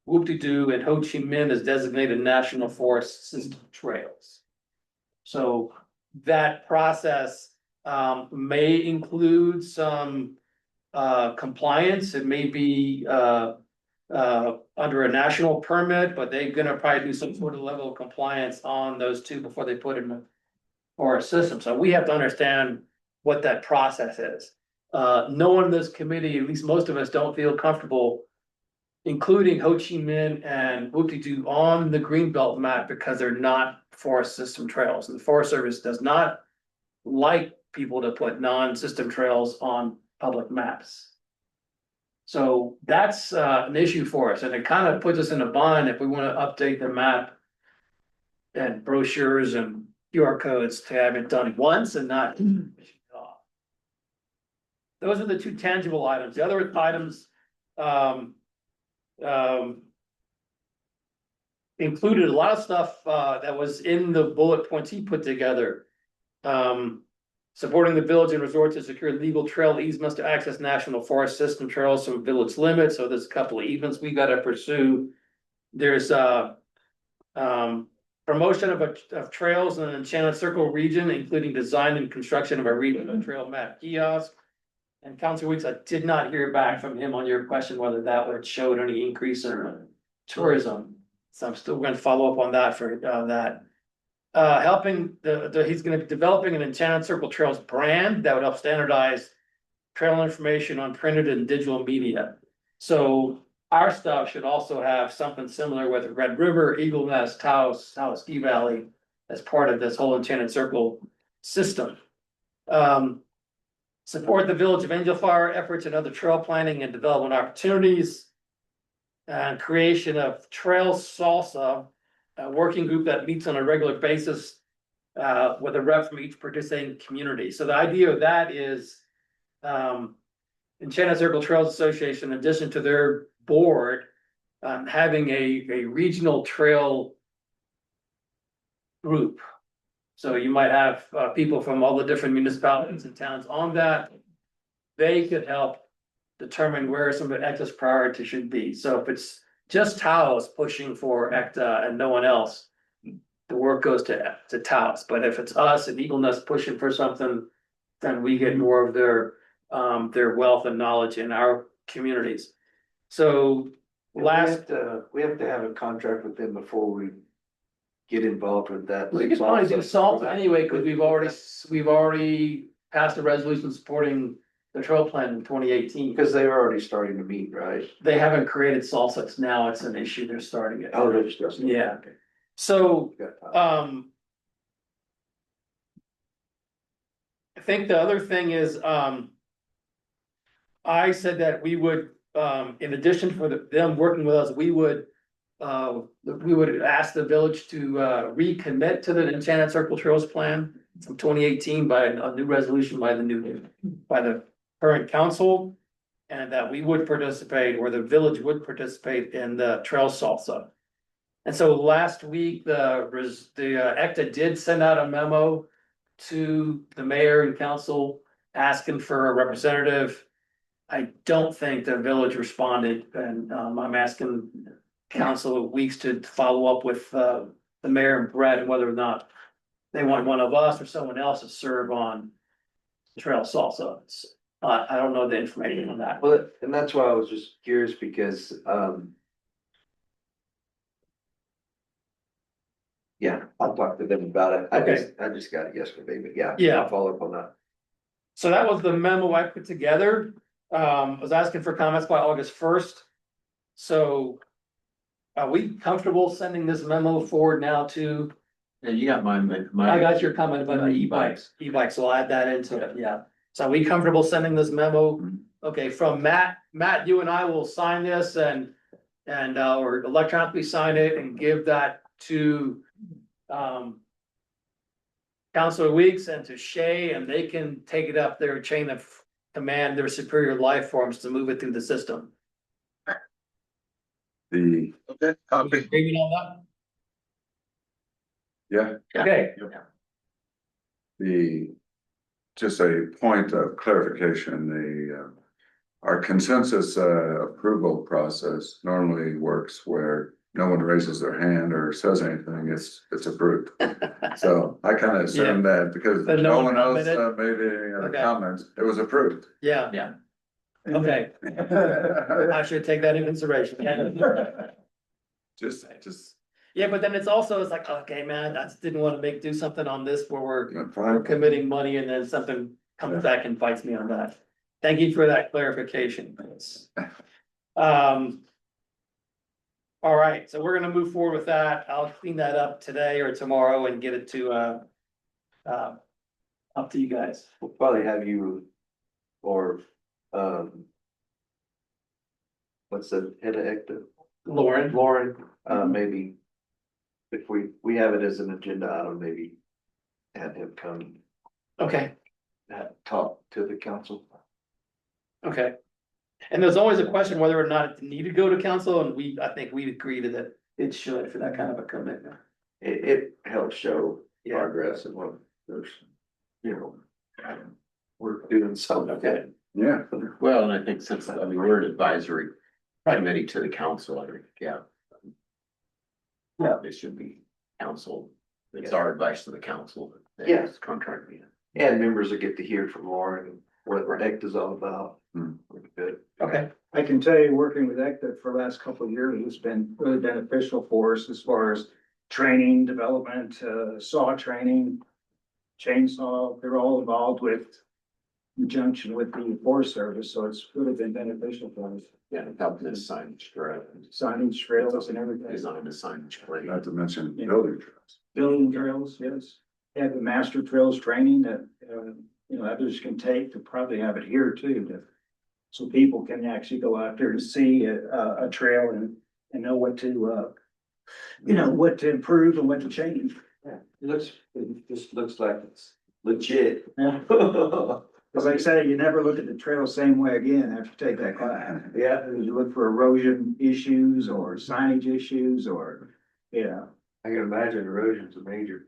A: Whoop-de-Doo and Ho Chi Minh as designated National Forest System trails. So that process may include some compliance. It may be under a national permit, but they're gonna probably do some sort of level of compliance on those two before they put it in the forest system. So we have to understand what that process is. No one in this committee, at least most of us, don't feel comfortable including Ho Chi Minh and Whoop-de-Doo on the Greenbelt map because they're not forest system trails. And the Forest Service does not like people to put non-system trails on public maps. So that's an issue for us, and it kind of puts us in a bind if we want to update the map and brochures and QR codes to have it done once and not off. Those are the two tangible items. The other items included a lot of stuff that was in the bullet points he put together. Supporting the village and resort to secure legal trail easements to access national forest system trails from village limits. So there's a couple of easements we got to pursue. There's promotion of trails in the Enchanted Circle region, including design and construction of a regional trail map kiosk. And Councilor Weeks, I did not hear back from him on your question whether that would show any increase in tourism. So I'm still gonna follow up on that for that. Helping he's gonna be developing an Enchanted Circle Trails brand that would help standardize trail information on printed and digital media. So our stuff should also have something similar with Red River, Eagle Nest, Taos Ski Valley as part of this whole Enchanted Circle system. Support the Village of Angel Fire efforts and other trail planning and development opportunities. And creation of Trail Salsa, a working group that meets on a regular basis with a rep from each participating community. So the idea of that is Enchanted Circle Trails Association, in addition to their board, having a regional trail group. So you might have people from all the different municipalities and towns on that. They could help determine where some of the ECTA's priority should be. So if it's just Taos pushing for ECTA and no one else, the work goes to Taos. But if it's us and Eagle Nest pushing for something, then we get more of their wealth and knowledge in our communities. So
H: We have to have a contract with them before we get involved with that.
A: we could probably do salt anyway, because we've already passed a resolution supporting the trail plan in 2018.
H: Because they were already starting to meet, right?
A: They haven't created salsa, it's now it's an issue, they're starting it.
H: Oh, they're just.
A: Yeah. So, I think the other thing is, I said that we would, in addition for them working with us, we would ask the village to recommit to the Enchanted Circle Trails plan from 2018 by a new resolution by the current council. And that we would participate, or the village would participate in the Trail Salsa. And so last week, the ECTA did send out a memo to the mayor and council asking for a representative. I don't think the village responded, and I'm asking Council Weeks to follow up with the mayor and Brett and whether or not they want one of us or someone else to serve on Trail Salsa. I don't know the information on that.
H: Well, and that's why I was just curious because, yeah, I'll talk to them about it. I just got it yesterday, but yeah. I'll follow up on that.
A: So that was the memo I put together. I was asking for comments by August 1st. So are we comfortable sending this memo forward now to?
B: Yeah, you got my.
A: I got your comment about the e-bikes, so I'll add that into it, yeah. So are we comfortable sending this memo? Okay, from Matt, you and I will sign this and or electronically sign it and give that to Councilor Weeks and to Shay, and they can take it up their chain of command, their superior life forms to move it through the system.
I: Okay.
A: Agreement on
I: Yeah,
A: that? Okay.
I: just a point of clarification, our consensus approval process normally works where no one raises their hand or says anything, it's approved. So I kind of assumed that because
A: But
I: no
A: no
I: one
A: one
I: else
A: commented?
I: made any other
A: Okay.
I: comments, it was approved.
A: Yeah. Okay, I should take that into consideration.
I: Just,
A: Yeah, but then it's like, okay, man, I just didn't want to do something on this where we're
I: fine.
A: committing money and then something comes back and bites me on that. Thank you for that clarification. All right, so we're gonna move forward with that. I'll clean that up today or tomorrow and get it to up to you guys.
H: We'll probably have you or, what's the head of ECTA?
A: Lauren,
H: Maybe if we have it as an agenda item, maybe have him come
A: okay,
H: talk to the council.
A: okay. And there's always a question whether or not it needed to go to council, and I think we agreed that it should for that kind of a commitment.
H: It helps show
A: Yeah.
H: progress and what there's, we're doing something.
A: Okay.
I: Yeah,
B: Well, and I think since, we're an advisory committee to the council, I think, yeah.
A: Yeah.
B: It should be council, it's our advice to the council.
H: Yes.
B: Contract.
H: And members will get to hear from Lauren what ACT is all about.
I: Hmm.
H: Good.
A: Okay,
C: I can tell you, working with ECTA for the last couple of years, it's been really beneficial for us as far as training, development, saw training, chainsaw, they're all involved with conjunction with the Forest Service, so it's really been beneficial for us.
B: Yeah, helping us signage,
C: Signage trails and everything.
B: design the signage plan.
I: Not to mention
C: Yeah.
I: building trails.
C: Building trails, yes. Have the master trails training that, others can take to probably have it here too. So people can actually go out there and see a trail and know what to, what to improve and what to change.
H: It just looks like it's legit.
C: Yeah. As I say, you never look at the trail the same way again after you take that class.
H: Yeah.
C: You look for erosion issues or signage issues or,
H: I can imagine erosion's a major.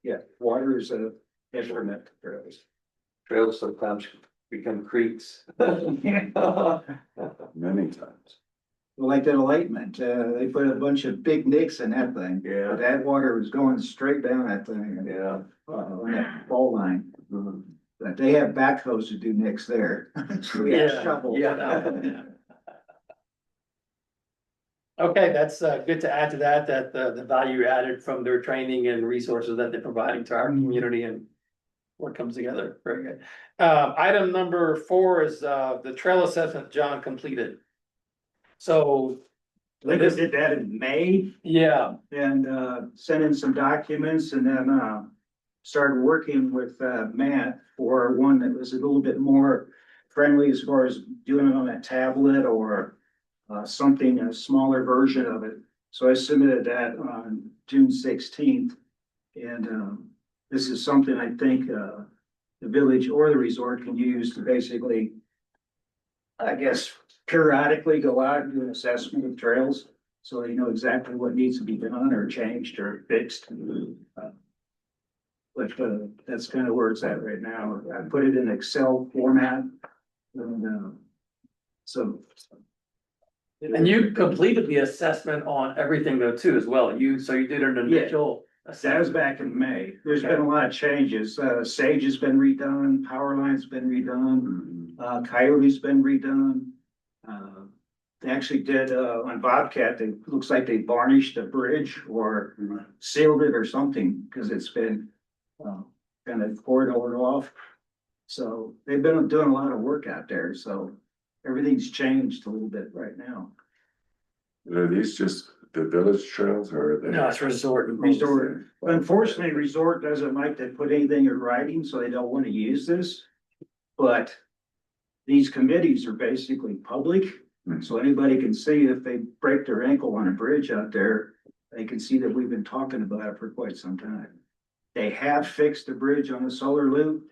C: yeah, water is a detriment to trails.
H: Trails sometimes become creeks.
I: Many times.
C: Like that alightment, they put a bunch of big nicks in that thing.
H: Yeah.
C: But that water was going straight down that thing.
H: Yeah.
C: On that fall line.
H: Mhm.
C: But they have backhoes to do nicks there. So we have
A: Yeah.
C: shovels.
H: Yeah.
A: okay, that's good to add to that, the value added from their training and resources that they're providing to our community and what comes together. Very good. Item number 4 is the trail assessment John completed. So,
C: They just did that in May
A: yeah,
C: and sent in some documents and then started working with Matt for one that was a little bit more friendly as far as doing it on a tablet or something, a smaller version of it. So I submitted that on June 16th. And this is something I think the village or the resort can use to basically, I guess, periodically go out and do an assessment of trails. So they know exactly what needs to be done or changed or fixed. But that's kind of where it's at right now. I put it in Excel format. And so.
A: and you completed the assessment on everything though too as well. So you did an initial.
C: That was
A: assessment.
C: back in May. There's been a lot of changes. Sage has been redone, Power Line's been redone, Coyote's been redone. They actually did, on Bobcat, it looks like they varnished the bridge or sealed it or something, because it's been, kind of corridor off. So they've been doing a lot of work out there, so everything's changed a little bit right now.
I: Are these just the village trails or are they?
A: No, it's resort.
C: Resort, unfortunately, Resort doesn't like to put anything in writing, so they don't want to use this. But these committees are basically public, so anybody can see if they break their ankle on a bridge out there, they can see that we've been talking about it for quite some time. They have fixed the bridge on the solar loop,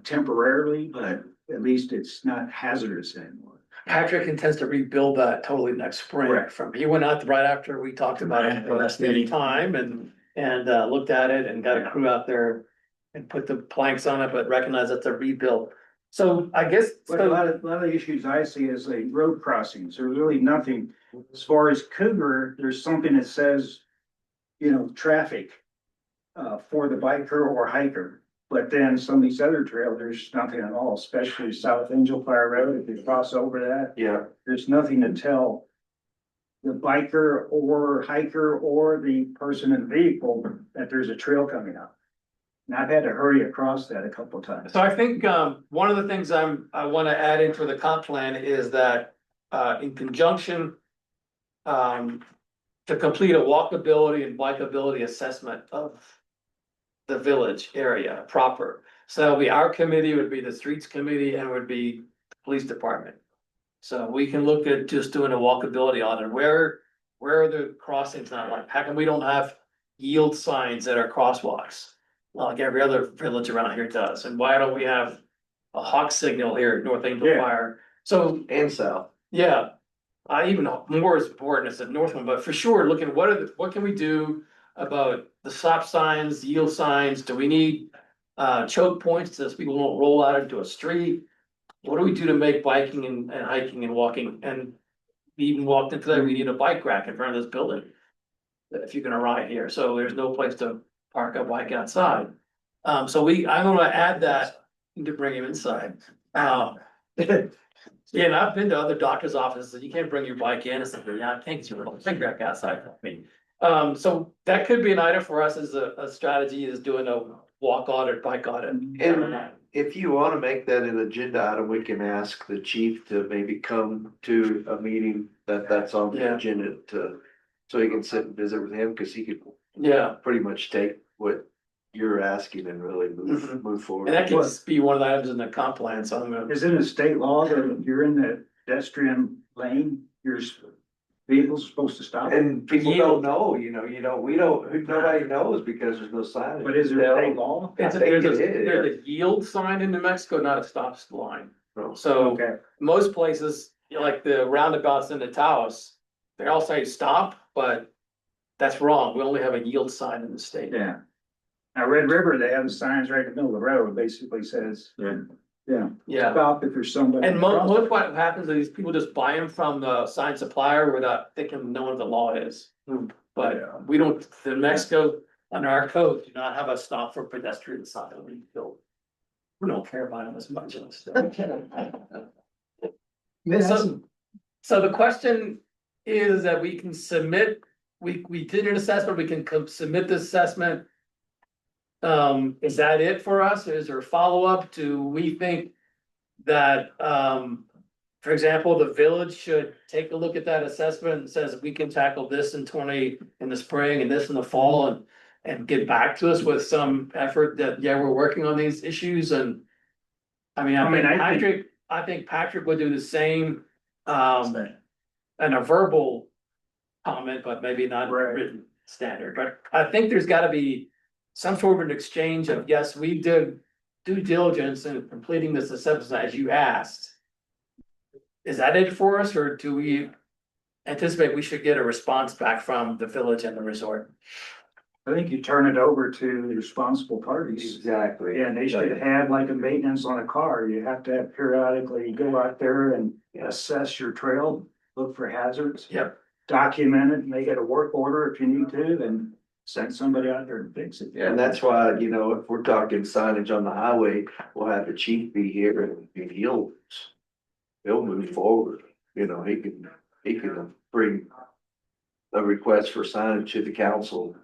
C: temporarily, but at least it's not hazardous anymore.
A: Patrick intends to rebuild that totally next spring.
C: Correct.
A: He went out right after we talked about it for last any time and looked at it and got a crew out there and put the planks on it, but recognized that's a rebuild. So I guess,
C: But a lot of issues I see is the road crossings. There's really nothing, as far as Cougar, there's something that says, traffic for the biker or hiker. But then some of these other trails, there's nothing at all, especially South Angel Fire Road. If you cross over that,
H: Yeah.
C: there's nothing to tell the biker or hiker or the person in the vehicle that there's a trail coming up. And I've had to hurry across that a couple of times.
A: so I think one of the things I want to add into the comp plan is that in conjunction to complete a walkability and bikeability assessment of the village area proper. So that'll be our committee, would be the streets committee, and would be the police department. So we can look at just doing a walkability audit. Where are the crossings not like? How come we don't have yield signs that are crosswalks? Like every other village around here does, and why don't we have a hawk signal here at North Angel
C: Yeah.
A: Fire? So,
H: And south.
A: yeah, even more is important as the north one, but for sure, looking, what can we do about the stop signs, yield signs? Do we need choke points so people won't roll out into a street? What do we do to make biking and hiking and walking? And we even walked into that, we need a bike rack in front of this building. If you're gonna ride here, so there's no place to park a bike outside. I'm gonna add that to bring him inside. Yeah, and I've been to other doctor's offices, and you can't bring your bike in, it's like, yeah, I can't, you know, take back outside for me. So that could be an item for us as a strategy, is doing a walk audit, bike audit.
H: And if you wanna make that an agenda item, we can ask the chief to maybe come to a meeting that's on the
A: Yeah.
H: agenda so he can sit and visit with him, cause he could
A: Yeah,
H: pretty much take what you're asking and really move
A: and
H: forward.
A: that could just be one of the items in the comp plan, so I'm gonna.
C: Is it a state law that if you're in the pedestrian lane, your vehicle's supposed to stop?
H: And people don't know, you know, nobody knows because there's no signage.
C: But is there a state law?
H: I think it is.
A: There's a yield sign in New Mexico, not a stop line.
H: Oh,
A: So
C: Okay,
A: most places, you know, like the roundabouts in the Taos, they all say stop, but that's wrong. We only have a yield sign in the state.
C: yeah. Now, Red River, they have the signs right in the middle of the road, basically says, yeah,
A: Yeah.
C: stop if there's somebody.
A: And most what happens is people just buy them from the sign supplier without thinking, knowing what the law is. But we don't, the Mexico, under our code, do not have a stop for pedestrian sign. We don't care about them as much. So the question is that we can submit, we did an assessment, we can submit this assessment. Is that it for us? Is there follow-up? Do we think that, for example, the village should take a look at that assessment and says we can tackle this in the spring and this in the fall and get back to us with some effort that, yeah, we're working on these issues and. I think Patrick would do the same, and a verbal comment, but maybe not written standard, but I think there's gotta be some sort of an exchange of, yes, we did due diligence in completing this assessment as you asked. Is that it for us, or do we anticipate we should get a response back from the village and the resort?
C: I think you turn it over to the responsible parties.
H: Exactly.
C: Yeah, and they should have like a maintenance on a car. You have to have periodically go out there and assess your trail, look for hazards.
A: Yep.
C: Document it, make it a work order if you need to, then send somebody out there and fix it.
H: And that's why, you know, if we're talking signage on the highway, we'll have the chief be here and he'll move forward. You know, he can bring a request for signage to the council.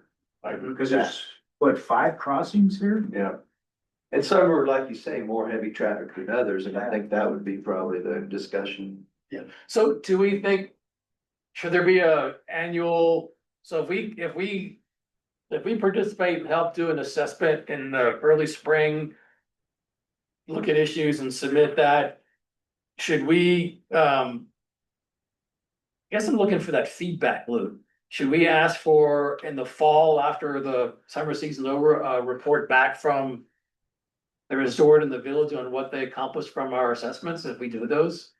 C: Because there's, what, 5 crossings here?
H: Yeah. And some are, like you say, more heavy traffic than others, and I think that would be probably the discussion.
A: Yeah, so do we think, should there be a annual, so if we participate and help do an assessment in the early spring. Look at issues and submit that, should we, I guess I'm looking for that feedback loop. Should we ask for, in the fall, after the summer season's over, a report back from the resort and the village on what they accomplished from our assessments, if we do those?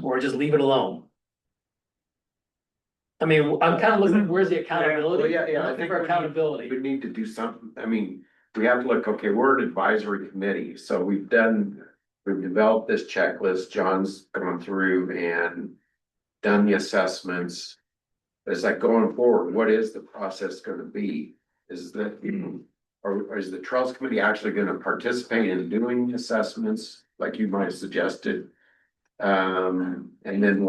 A: Or just leave it alone? I mean, I'm kind of looking, where's the accountability?
B: Yeah,
A: I'm looking for accountability.
B: We need to do something, I mean, we have to look, okay, we're an advisory committee, so we've developed this checklist, John's gone through and done the assessments. It's like going forward, what is the process gonna be? Is that, or is the Trails Committee actually gonna participate in doing the assessments, like you might have suggested? And then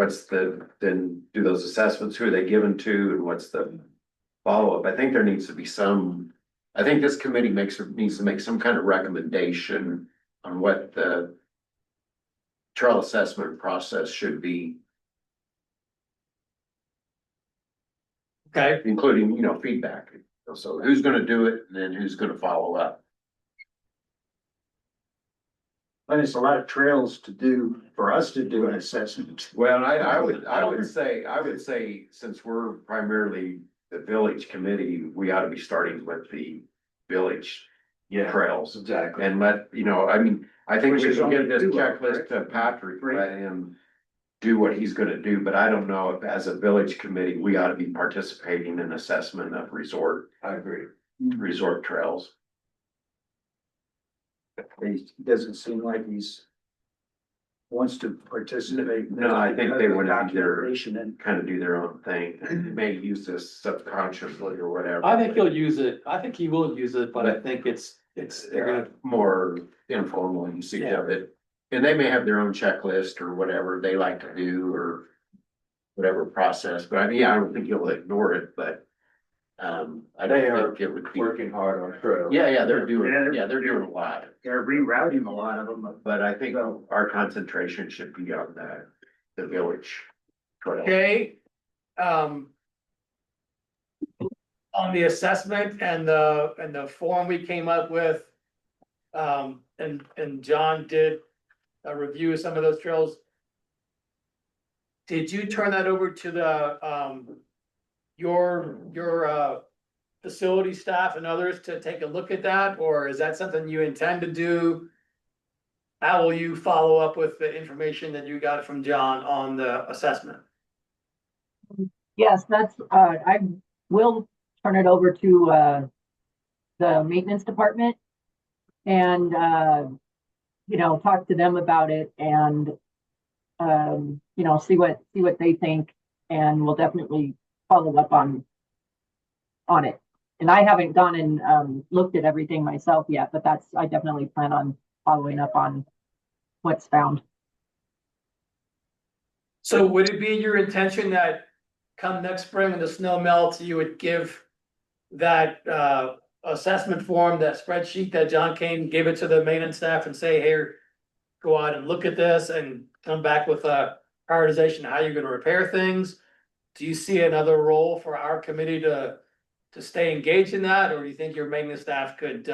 B: then do those assessments, who are they given to, and what's the follow-up? I think there needs to be I think this committee needs to make some kind of recommendation on what the trail assessment process should be.
A: Okay,
B: Including, feedback. So who's gonna do it, and then who's gonna follow up?
C: And it's a lot of trails to do, for us to do an assessment.
B: Well, I would say, since we're primarily the village committee, we ought to be starting with the village trails.
H: Exactly.
B: And I think
C: Which
B: we
C: is
B: should give
C: only
B: this
C: 2 of them,
B: checklist to
C: right?
B: Patrick,
C: Right.
B: let him do what he's gonna do, but I don't know if as a village committee, we ought to be participating in assessment of
H: I agree.
B: resort trails.
C: He doesn't seem like he's wants to participate.
B: No, I think they would either
C: Documentation and
B: kind of do their own thing, and may use this subconsciously or whatever.
A: I think he'll use it, I think he will use it, but I think it's they're gonna,
B: more informal, you see of it. And they may have their own checklist or whatever they like to do or whatever process, but I mean, I don't think you'll ignore it, but I
H: They are
B: don't think it would be.
H: working hard on trails.
B: Yeah, they're doing a lot,
C: They're rerouting a lot of them.
B: but I think our concentration should be on the village trail.
A: okay. On the assessment and the form we came up with. And John did a review of some of those trails. Did you turn that over to the, your facility staff and others to take a look at that, or is that something you intend to do? How will you follow up with the information that you got from John on the assessment?
K: Yes, that's, I will turn it over to, the maintenance department. And, you know, talk to them about it and, you know, see what they think. And we'll definitely follow up on it. And I haven't gone and, looked at everything myself yet, but I definitely plan on following up on what's found.
A: So would it be your intention that come next spring when the snow melts, you would give that assessment form, that spreadsheet that John Kane gave it to the maintenance staff and say, here, go out and look at this and come back with a prioritization of how you're gonna repair things? Do you see another role for our committee to stay engaged in that, or do you think your maintenance staff could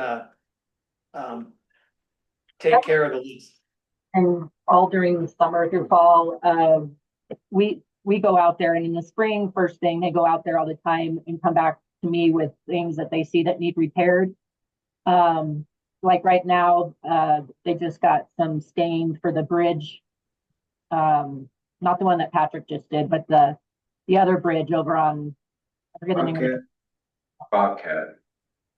A: take care of the lease?
K: And all during the summer through fall, we go out there, and in the spring, first thing, they go out there all the time and come back to me with things that they see that need repaired. Like right now, they just got some stain for the bridge. Not the one that Patrick just did, but the other bridge over on, I forget the name of it.
B: Bobcat.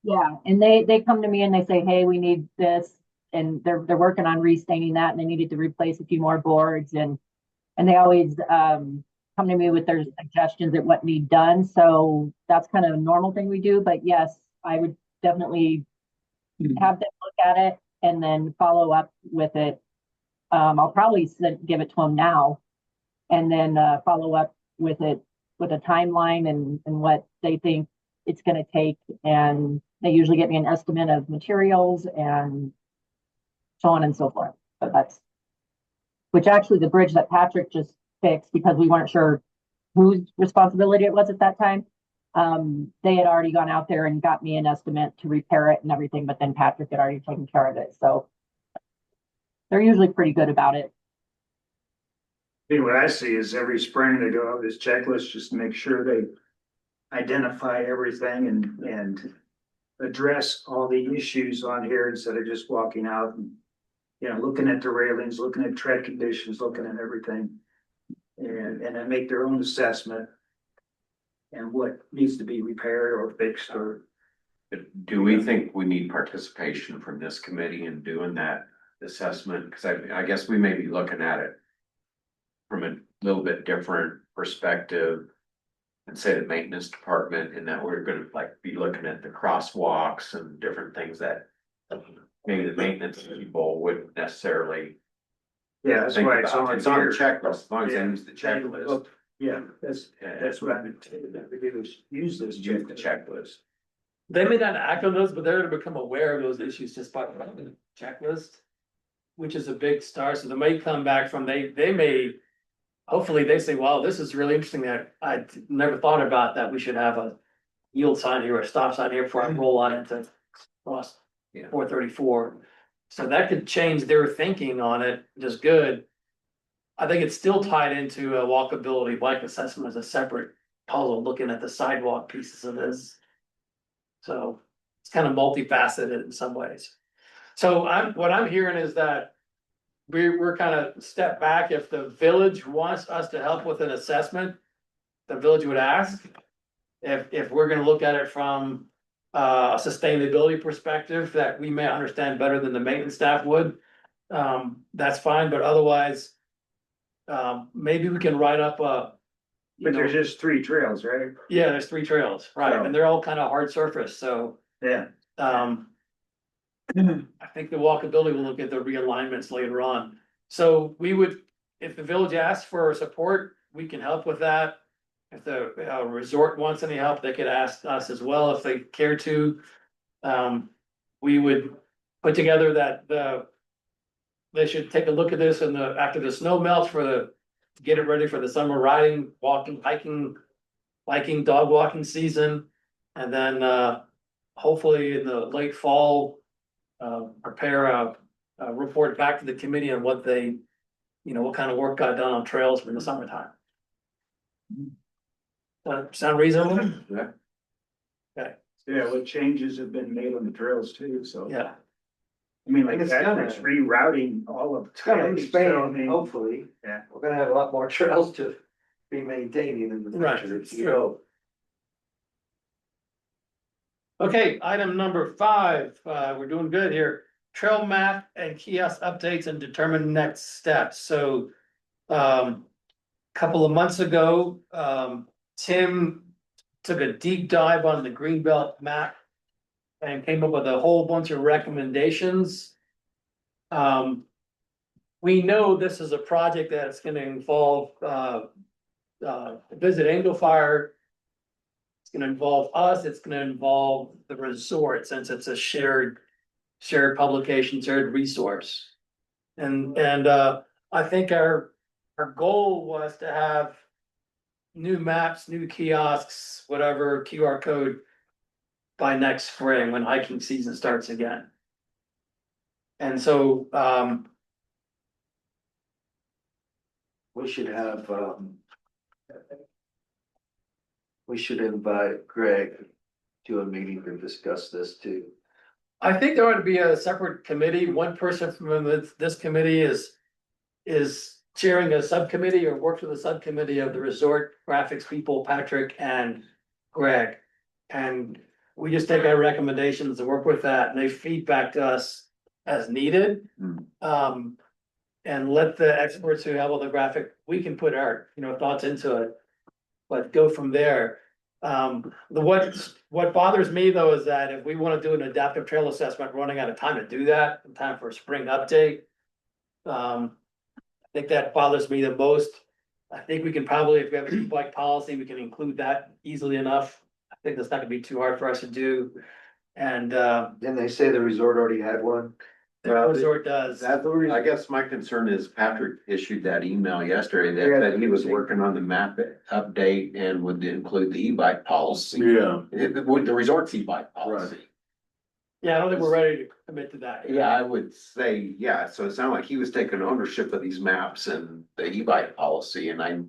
K: Yeah, and they come to me and they say, hey, we need this, and they're working on restaining that, and they needed to replace a few more boards, and they always come to me with their suggestions at what need done. So that's kind of a normal thing we do, but yes, I would definitely have them look at it and then follow up with it. I'll probably give it to them now and then follow up with it with a timeline and what they think it's going to take. And they usually get me an estimate of materials and so on and so forth. But that's, which actually the bridge that Patrick just fixed, because we weren't sure whose responsibility it was at that time. They had already gone out there and got me an estimate to repair it and everything, but then Patrick had already taken care of it. So they're usually pretty good about it.
C: What I see is every spring they go out this checklist just to make sure they identify everything and address all the issues on here instead of just walking out and, you know, looking at the railings, looking at tread conditions, looking at everything. And then make their own assessment and what needs to be repaired or fixed or.
B: Do we think we need participation from this committee in doing that assessment? Cause I guess we may be looking at it from a little bit different perspective and say the maintenance department, and that we're gonna like be looking at the crosswalks and different things that maybe the maintenance people wouldn't necessarily.
C: Yeah, that's
B: think
C: why
B: about.
C: it's on
B: the
C: here.
B: checklist, as long as they use the checklist.
C: Yeah, that's what I've been saying, that we do is use this
B: Use the checklist.
A: They may not act on those, but they're gonna become aware of those issues just by running the checklist, which is a big start. So they may come back from, they may, hopefully they say, wow, this is really interesting that I never thought about, that we should have a yield sign here or a stop sign here before I roll on into cross 434. So that could change their thinking on it, just good. I think it's still tied into a walkability bike assessment as a separate puzzle, looking at the sidewalk pieces of this. So it's kind of multifaceted in some ways. So what I'm hearing is that we're kind of step back. If the village wants us to help with an assessment, the village would ask. If we're gonna look at it from a sustainability perspective that we may understand better than the maintenance staff would, that's fine, but otherwise, maybe we can write up a.
C: But there's just 3 trails, right?
A: Yeah, there's 3 trails, right,
C: So-
A: and they're all kind of hard surface, so,
C: Yeah.
A: I think the walkability will look at the realignments later on. So we would, if the village asks for support, we can help with that. If the resort wants any help, they could ask us as well if they care to. We would put together they should take a look at this after the snow melts to get it ready for the summer riding, walking, hiking, biking, dog walking season. And then, hopefully in the late fall, prepare a report back to the committee on what what kind of work got done on trails for the summertime. Sound reasonable?
C: Yeah, what changes have been made on the trails too, so.
A: Yeah.
C: I mean, like
H: And it's gonna-
C: Patrick's rerouting all of.
H: It's gonna
C: so, I
H: expand,
C: mean,
H: hopefully.
C: Yeah.
H: We're gonna have a lot more trails to be maintaining in the
A: Right,
H: future,
A: it's
H: you
A: true.
H: know.
A: Okay, item number 5, we're doing good here. Trail map and kiosk updates and determine next steps. So, couple of months ago, Tim took a deep dive on the Greenbelt map and came up with a whole bunch of recommendations. We know this is a project that's gonna involve, Visit Angel Fire. It's gonna involve us, it's gonna involve the resort, since it's a shared publication, shared resource. And I think our goal was to have new maps, new kiosks, whatever, QR code by next spring when hiking season starts again. And so,
H: We should have, we should invite Greg to a meeting to discuss this too.
A: I think there ought to be a separate committee. One person from this committee is chairing a subcommittee or works with a subcommittee of the resort graphics people, Patrick and Greg. And we just take our recommendations and work with that, and they feed back to us as needed. And let the experts who have all the graphic, we can put our, thoughts into it, but go from there. What bothers me though is that if we wanna do an adaptive trail assessment, we're running out of time to do that, in time for a spring update. I think that bothers me the most. I think we can probably, if we have a bike policy, we can include that easily enough. I think that's not gonna be too hard for us to do. And
H: Didn't they say the resort already had one?
A: the resort does.
B: I guess my concern is Patrick issued that email yesterday that he was working on the map update and would include the e-bike policy.
F: Yeah.
B: With the resort's e-bike policy.
A: Yeah, I don't think we're ready to commit to that.
B: Yeah, I would say, yeah, so it sounded like he was taking ownership of these maps and the e-bike policy, and I.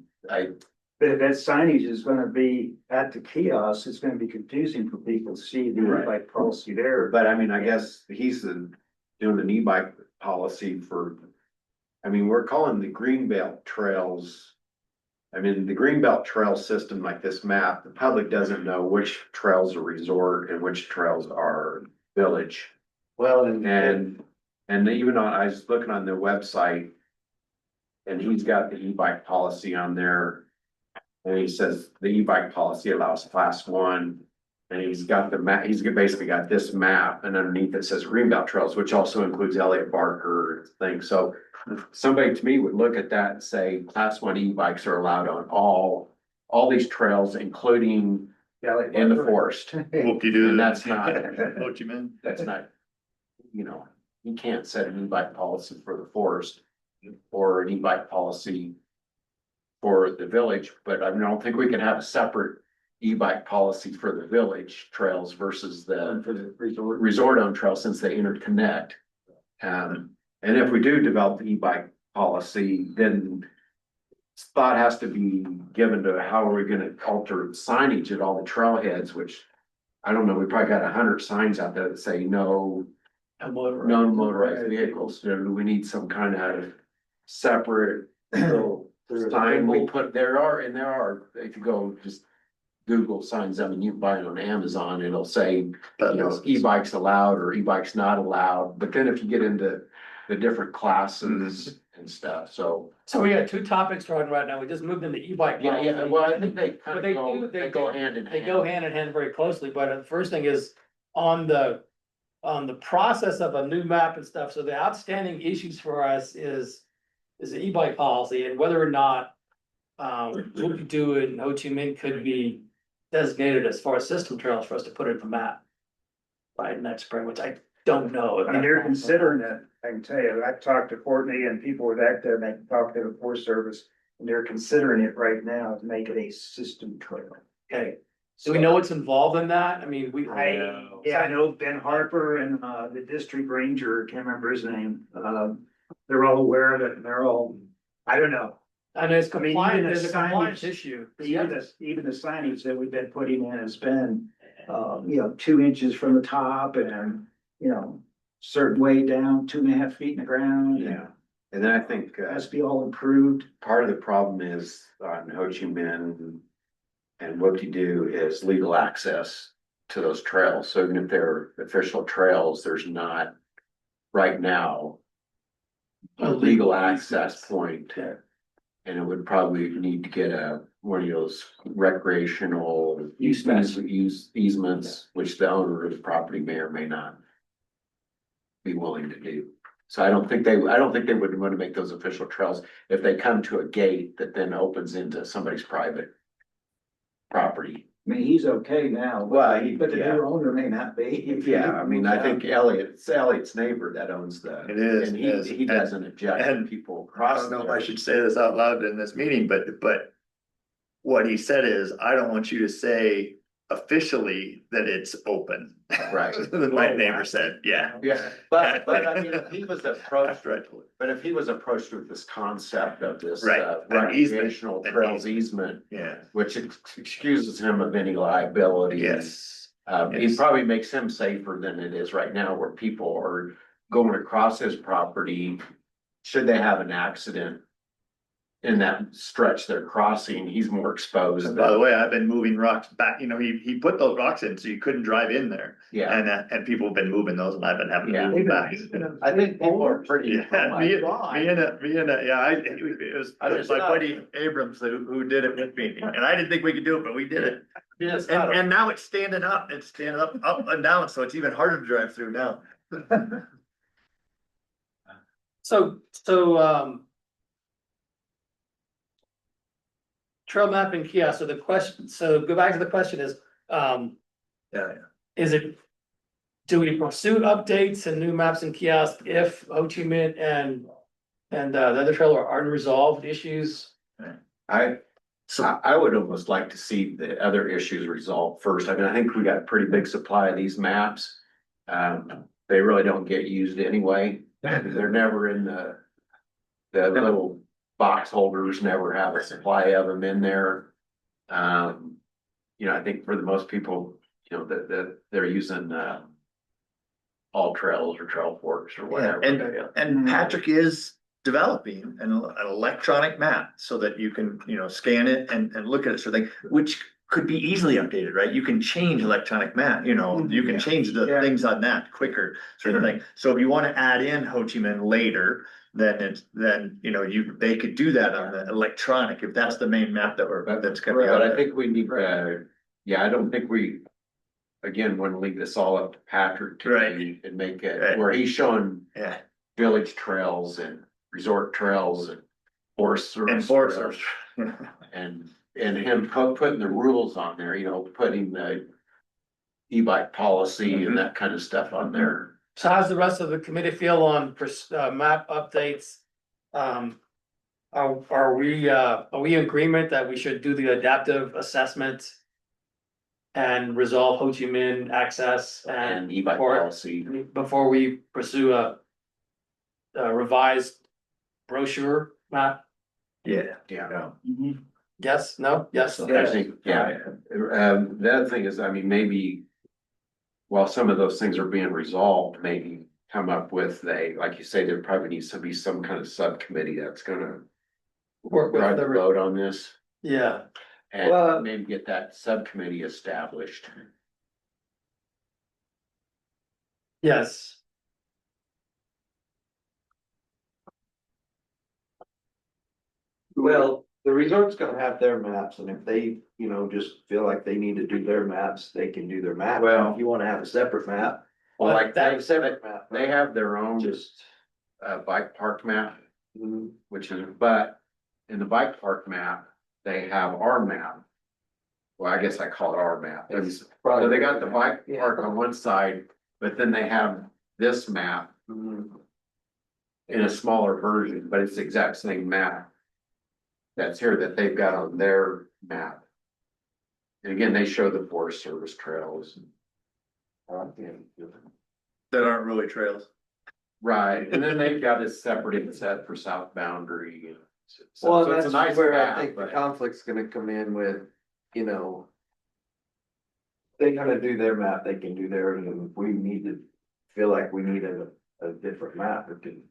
C: But that signage is gonna be at the kiosk, it's gonna be confusing for people to see the
B: Right.
C: like policy there.
B: But I mean, I guess he's doing an e-bike policy we're calling the Greenbelt trails. I mean, the Greenbelt trail system, like this map, the public doesn't know which trails are resort and which trails are village.
H: Well,
B: And even I was looking on their website. And he's got the e-bike policy on there. And he says the e-bike policy allows class 1. And he's got the map, he's basically got this map, and underneath it says Greenbelt Trails, which also includes Elliott Barker thing. So somebody to me would look at that and say, class 1 e-bikes are allowed on all these trails, including in the forest.
E: Whoop-de-doo.
B: And that's not,
E: What you mean?
B: that's not, you can't set an e-bike policy for the forest or an e-bike policy for the village, but I don't think we can have a separate e-bike policy for the village trails versus the resort owned trails, since they interconnect. And if we do develop the e-bike policy, then thought has to be given to how are we gonna alter signage at all the trailheads, which I don't know, we probably got 100 signs out there that say no motorized vehicles. So we need some kind of separate little sign we put, there are, if you go just Google signs, I mean, you can buy it on Amazon, it'll say, e-bikes allowed or e-bikes not allowed. But then if you get into the different classes and stuff, so.
A: So we got 2 topics running right now. We just moved into e-bike.
B: Yeah, well, I think they kind
A: But
B: of
A: they
B: go,
A: do-
B: they go hand in hand.
A: They go hand in hand very closely, but the first thing is on the the process of a new map and stuff, so the outstanding issues for us is the e-bike policy and whether or not what we do in Ho Chi Minh could be designated as far as system trails for us to put in the map by next spring, which I don't know.
C: I mean, they're considering it, I can tell you, I've talked to Courtney and people were back there, and they talked to the Forest Service, and they're considering it right now to make it a system trail.
A: Okay, so we know what's involved in that, I mean,
C: Yeah, I know Ben Harper and, the district ranger, can't remember his name, they're all aware of it, and they're all, I don't know.
A: And it's
C: I mean,
A: compliant,
C: even the
A: there's a compliance
C: signage-
A: issue.
C: Even the signage that we've been putting in has been, 2 inches from the top and, certain way down, 2.5 feet in the ground.
B: Yeah. And then I think,
C: Has to be all improved.
B: part of the problem is on Ho Chi Minh and what you do is legal access to those trails. So even if they're official trails, there's not right now a legal access point. And it would probably need to get one of those recreational easements, which the owner of the property may or may not be willing to do. So I don't think they would want to make those official trails if they come to a gate that then opens into somebody's private property.
C: I mean, he's okay now.
B: Well,
C: But the new owner may not be.
B: Yeah, I mean, I think it's Elliot's neighbor that owns the.
E: It is,
B: And
E: it is.
B: he doesn't object to
E: and
B: people
E: I
B: crossing.
E: don't know if I should say this out loud in this meeting, but what he said is, I don't want you to say officially that it's open.
B: Right.
E: My neighbor said, yeah.
B: Yeah, but I mean, if he was approached,
E: After I told
B: but if he was approached with this concept of this.
E: Right, an easement,
B: Recreational
E: an
B: trails easement,
E: yeah,
B: which excuses him of any liability.
E: yes.
B: It
E: Yes.
B: probably makes him safer than it is right now where people are going across his property. Should they have an accident in that stretch they're crossing, he's more exposed.
E: And by the way, I've been moving rocks back, he put those rocks in so you couldn't drive in there.
B: Yeah,
E: And people have been moving those and I've been having to
B: Yeah.
E: move them back.
B: I think people are pretty.
E: Yeah, me and it was
B: I just
E: my
B: know.
E: buddy Abrams who did it with me, and I didn't think we could do it, but we did it.
B: Yeah, it's not a-
E: And now it's standing up up and down, so it's even harder to drive through now.
A: So, trail mapping kiosk, so the question, so go back to the question is,
E: Yeah,
A: is it? Do we pursue updates and new maps and kiosks if Ho Chi Minh and the other trail are unresolved issues?
B: I would almost like to see the other issues resolved first. I mean, I think we got a pretty big supply of these maps. They really don't get used anyway. They're never in the little box holders, never have a supply of them in there. I think for the most people, that they're using, all trails or trail forks or whatever.
E: and Patrick is developing an electronic map so that you can, scan it and look at it, sort of thing, which could be easily updated, right? You can change electronic map, you can change the
C: Yeah.
E: things on that quicker, sort of thing. So if you want to add in Ho Chi Minh later, then they could do that on the electronic, if that's the main map that's gonna be out
B: But I
E: there.
B: think we need, I don't think we, again, want to leave this all up to Patrick. to
E: Right.
B: do And make it,
E: Right.
B: where he's showing
E: Yeah,
B: village trails and resort trails and forest service.
E: and Forest
B: trails.
E: Service.
B: And him putting the rules on there, putting the e-bike policy and that kind of stuff on there.
A: So how's the rest of the committee feel on map updates? Are we in agreement that we should do the adaptive assessment? And resolve Ho Chi Minh access
B: And
A: and
B: e-bike
A: Or-
B: policy.
A: before we pursue a revised brochure map?
E: Yeah.
B: Yeah.
A: Yes, no, yes?
B: I think, the other thing is, I mean, maybe. While some of those things are being resolved, maybe come up with like you say, there probably needs to be some kind of subcommittee that's gonna.
A: Work with
B: Drive the
A: the,
B: vote on this
A: yeah,
C: Well-
B: and maybe get that subcommittee established.
A: yes.
H: Well, the resort's gonna have their maps, and if they, just feel like they need to do their maps, they can do their map.
E: Well-
H: If you wanna have a separate map,
B: Well, like
H: Have a
B: they,
H: separate map.
B: they have their own,
H: Just.
B: bike park map,
H: mm,
B: which is, but in the bike park map, they have our map. Well, I guess I call it our map.
H: It's
B: So they got the bike
H: Yeah.
B: park on one side, but then they have this map
H: mm.
B: in a smaller version, but it's the exact same map. That's here that they've got on their map. And again, they show the Forest Service trails.
E: That aren't really trails.
B: Right, and then they've got a separate set for South Boundary.
H: Well,
B: So it's a
H: that's
B: nice
H: where I
B: map,
H: think the
B: but-
H: conflict's gonna come in with, you know. They gotta do their map, they can do theirs, and if we need to, feel like we need a different map, we can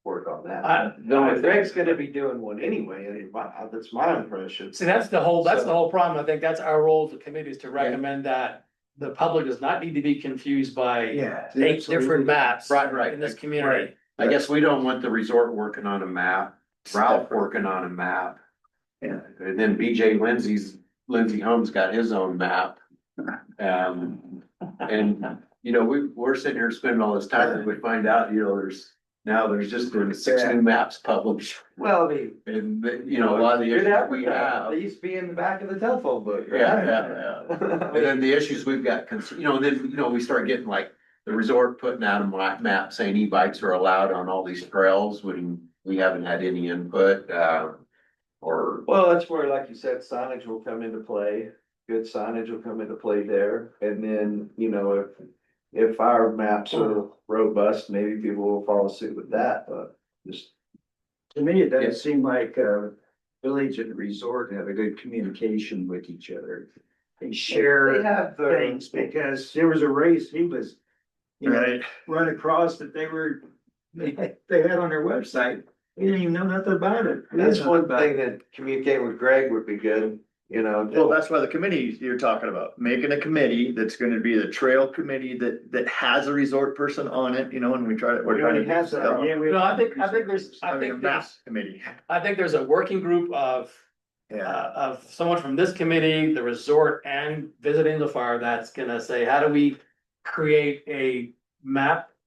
H: work on that. No, Greg's gonna be doing one anyway, that's my impression.
A: See, that's the whole problem. I think that's our role as a committee is to recommend that the public does not need to be confused by
C: Yeah.
A: 8 different maps.
B: Right.
A: In this community.
B: I guess we don't want the resort working on a map, Ralph working on a map.
E: Yeah.
B: And then BJ Lindsay Holmes got his own map. And, you know, we're sitting here spending all this time and we find out, you know, there's just been 6 new maps published.
H: Well, I mean.
B: And, you know, a lot of the
H: Good
B: issues we
H: advertising.
B: have.
H: They used to be in the back of the telephone book. right?
B: Yeah. And then the issues we've got, you know, and then, you know, we start getting like the resort putting out a map saying e-bikes are allowed on all these trails when we haven't had any input, or.
H: Well, that's where, like you said, signage will come into play. Good signage will come into play there. And then, you know, if our maps are robust, maybe people will follow suit with that, but just.
C: To me, it
B: Yeah.
C: doesn't seem like, village and resort have a good communication with each other. They
H: They
C: share
H: have their.
C: things because there was a race, he was, you know,
E: Right.
C: run across that they had on their website. We didn't even know nothing about it.
H: That's one thing that communicating with Greg would be good, you know.
E: Well, that's why the committee you're talking about, making a committee that's gonna be the trail committee that has a resort person on it, you know, and we're trying to.
C: Has that, yeah, we.
A: No, I think there's,
E: I mean, a map committee,
A: I think there's a working group of
E: yeah.
A: of someone from this committee, the resort and Visit Angel Fire that's gonna say, how do we create a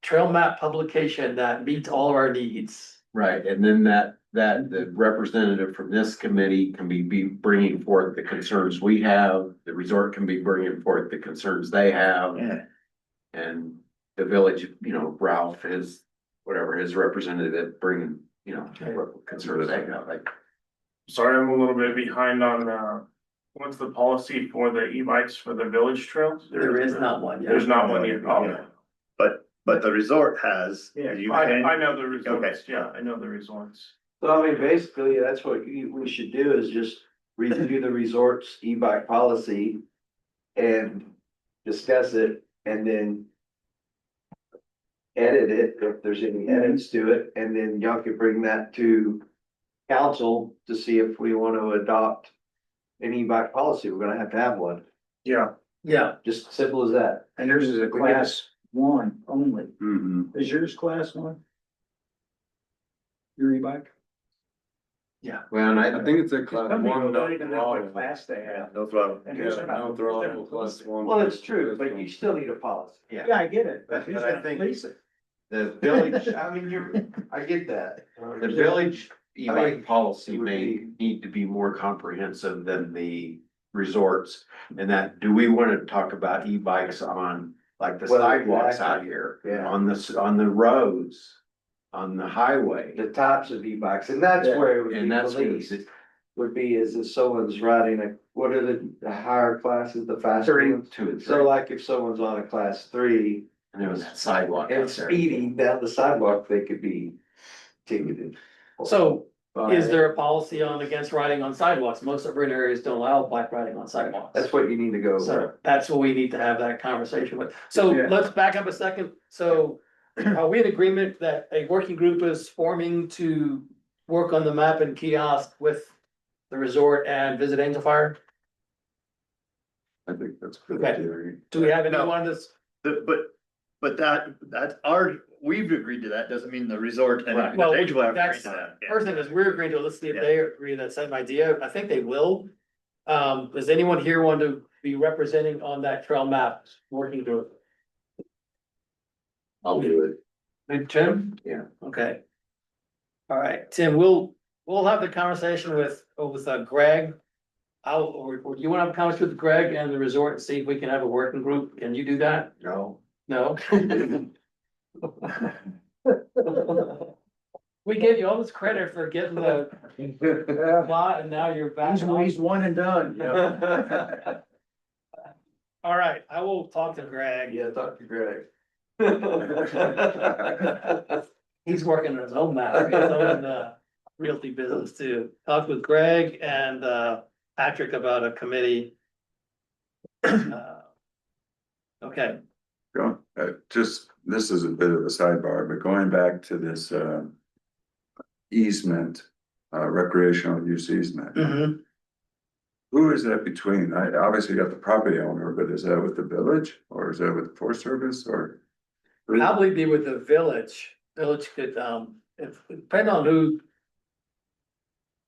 A: trail map publication that meets all of our needs?
B: Right, and then that the representative from this committee can be bringing forth the concerns we have, the resort can be bringing forth the concerns they have.
E: Yeah.
B: And the village, you know, Ralph, his representative bringing, you know, what concerns they have, like.
G: Sorry, I'm a little bit behind on, what's the policy for the e-bikes for the village trails?
A: There is not one yet.
G: There's not one yet. Oh,
E: But the resort has.
C: Yeah,
G: I know the resorts, yeah, I know the resorts.
H: So I mean, basically, that's what we should do is just review the resort's e-bike policy. And discuss it and then. Edit it if there's any edits to it, and then y'all could bring that to council to see if we want to adopt. An e-bike policy, we're gonna have to have one,
G: Yeah.
A: Yeah,
H: just simple as that.
C: And theirs is a class 1 only.
I: Mhm.
C: Is yours class 1? Your e-bike?
B: Well, and
I: I think it's a class
C: Some people
I: one.
C: don't even know what
I: no,
C: class they have.
E: No problem.
C: And
I: Yeah,
C: who's not-
I: no throttle, class one.
H: Well, it's true, but you still need a policy.
C: Yeah, I get it, but who's
B: But I
C: gonna
B: think-
C: police it?
B: The village,
H: I mean, I get that.
B: the village
H: I
B: e-bike
H: mean,
B: policy
H: it would
B: may
H: be-
B: need to be more comprehensive than the resorts. And that, do we wanna talk about e-bikes on, like the
H: Well,
B: sidewalks out
H: exactly.
B: here?
H: Yeah.
B: On the roads, on the highway.
H: The types of e-bikes, and that's
C: Yeah.
H: where it would be
B: And that's,
H: policed, would be is if someone's riding what are the higher classes, the faster ones?
B: 2 and 3.
H: So like if someone's on a class 3
B: And there was that sidewalk
H: and
B: out there.
H: speeding down the sidewalk, they could be ticketed.
A: so
H: by-
A: is there a policy on against riding on sidewalks? Most urban areas don't allow bike riding on sidewalks.
H: That's what you need to go
A: So
H: over.
A: that's what we need to have that conversation with. So
C: Yeah.
A: let's back up a second. So are we in agreement that a working group is forming to work on the map and kiosk with the resort and Visit Angel Fire?
I: I think that's pretty
A: Okay.
I: theory.
A: Do we have
E: No.
A: anyone that's,
E: But that's we've agreed to that, doesn't mean the resort and.
A: Right. Well,
E: the Angel have agreed
A: that's-
E: to that. Yeah.
A: first thing is we're agreeing to, let's see if they agree that same idea. I think they will. Does anyone here want to be representing on that trail map working group?
H: I'll do it.
A: Hey, Tim?
B: Yeah.
A: Okay. All right, Tim, we'll have the conversation with Greg. Or do you wanna have a conversation with Greg and the resort and see if we can have a working group? Can you do that?
B: No.
A: No? We gave you all this credit for getting the plot and now you're back.
C: He's one and done.
A: All right, I will talk to Greg.
H: Yeah, Dr. Greg.
A: He's working on his own matter, his own realty business too. Talk with Greg and Patrick about a committee. Okay,
I: Just, this is a bit of a sidebar, but going back to this, easement, recreational use easement.
A: mhm.
I: Who is that between? I obviously got the property owner, but is that with the village or is that with the Forest Service or?
A: Probably be with the village. Village could, depending on who.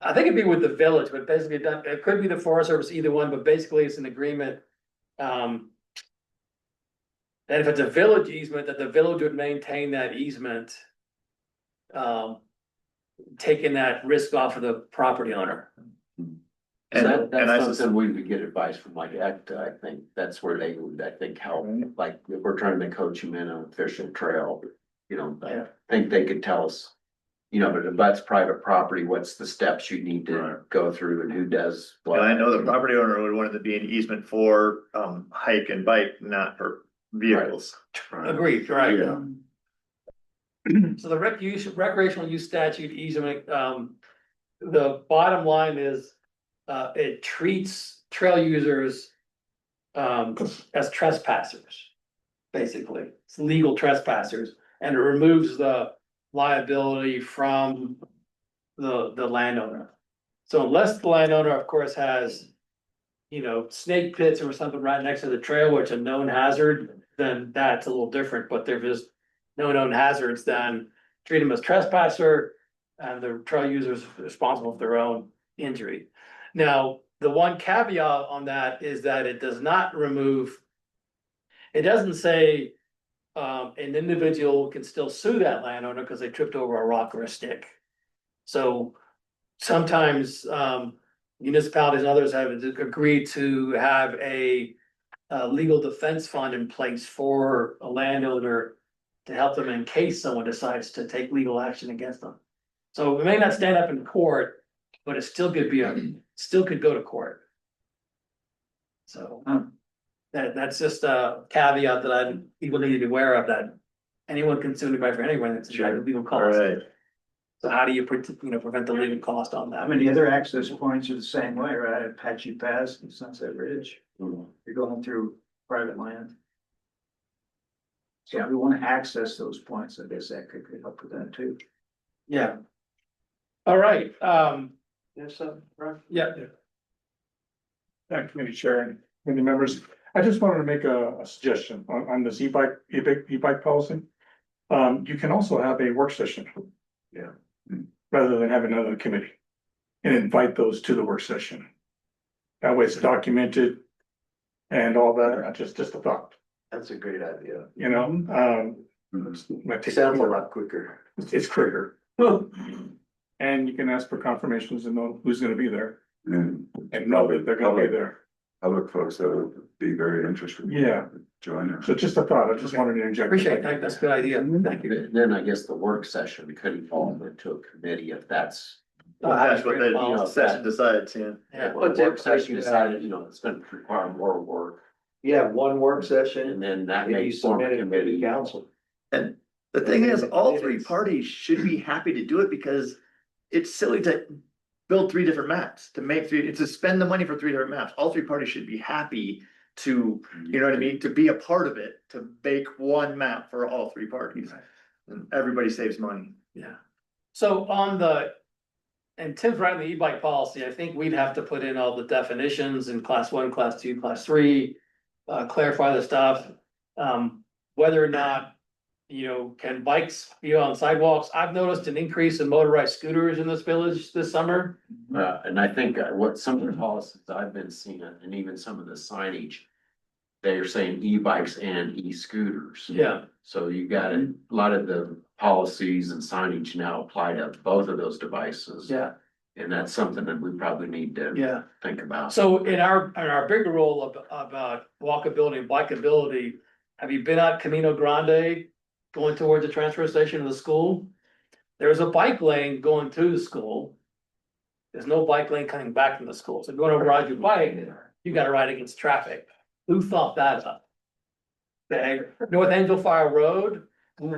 A: I think it'd be with the village, but basically it could be the Forest Service, either one, but basically it's an agreement. And if it's a village easement, that the village would maintain that easement. Taking that risk off of the property owner.
E: And I
B: That's
E: sus-
B: something we would get advice from like ECTA, I think, that's where they would, I think, help, like, if we're trying to coach them in an official trail. You know,
A: Yeah.
B: I think they could tell us, you know, but if that's private property, what's the steps you need to
E: Right.
B: go through and who does what?
E: And I know the property owner would want it to be an easement for hike and bike, not for vehicles.
A: Agreed, right?
B: Yeah.
A: So the recreational use statute easement, the bottom line is, it treats trail users. As trespassers. Basically, it's legal trespassers, and it removes the liability from the landowner. So unless the landowner, of course, has. You know, snake pits or something right next to the trail, which is a known hazard, then that's a little different, but they're just. No known hazards, then treat them as trespasser and the trail users responsible for their own injury. Now, the one caveat on that is that it does not remove. It doesn't say an individual can still sue that landowner because they tripped over a rock or a stick. So sometimes municipalities and others have agreed to have a legal defense fund in place for a landowner to help them in case someone decides to take legal action against them. So it may not stand up in court, but it still could still could go to court. So that's just a caveat that people need to be aware of, that anyone can sue anybody for anyone that's a legal
E: All
A: cost.
E: right.
A: So how do you prevent the legal cost on that?
C: I mean, the other access points are the same way, right? Apache Pass and Sunset Ridge. You're going through private land. So if we want to access those points, I guess that could help with that too.
A: Yeah. All right,
H: Yes, right?
A: yeah,
L: Committee chair and committee members, I just wanted to make a suggestion on this e-bike policy. You can also have a work session.
H: Yeah.
L: Rather than have another committee. And invite those to the work session. That way it's documented. And all that, just a thought,
H: That's a great idea.
L: you know, might take
H: Sounds a
L: more-
H: lot quicker.
L: it's quicker. And you can ask for confirmations and know who's gonna be there
I: And
L: and know that they're gonna be there.
I: public folks that would be very interested.
L: Yeah.
I: Join us.
L: So just a thought, I just wanted to inject.
A: appreciate that, that's a good idea, thank you.
B: Then I guess the work session could fall into a committee if that's.
E: Well, that's what the session decides, yeah.
A: Yeah,
B: Well, the work session decided, you know, it's gonna require more work,
H: You have one work session
B: and then that
H: and
B: may
H: you
B: form
H: submit
B: a
H: it to
B: committee.
H: the council.
E: And the thing is, all
H: It
E: three
H: is.
E: parties should be happy to do it because it's silly to build three different maps, to spend the money for three different maps. All three parties should be happy to, you know what I mean, to be a part of it, to make one map for all three parties. And everybody saves money.
A: Yeah. So and Tim's right on the e-bike policy, I think we'd have to put in all the definitions in class 1, class 2, class 3. Clarify the stuff, whether or not, can bikes be on sidewalks? I've noticed an increase in motorized scooters in this village this summer.
B: And I think what some of the policies I've been seeing, and even some of the signage. they're saying e-bikes and e-scooters.
A: Yeah,
B: So you got a lot of the policies and signage now apply to both of those devices.
A: yeah,
B: And that's something that we probably need to
A: yeah.
B: think about.
A: So in our bigger role about walkability and bikeability, have you been at Camino Grande going towards the transfer station of the school? There's a bike lane going to the school. There's no bike lane coming back from the school. So if you want to ride your bike, you gotta ride against traffic. Who thought that up? Okay, North Angel Fire Road,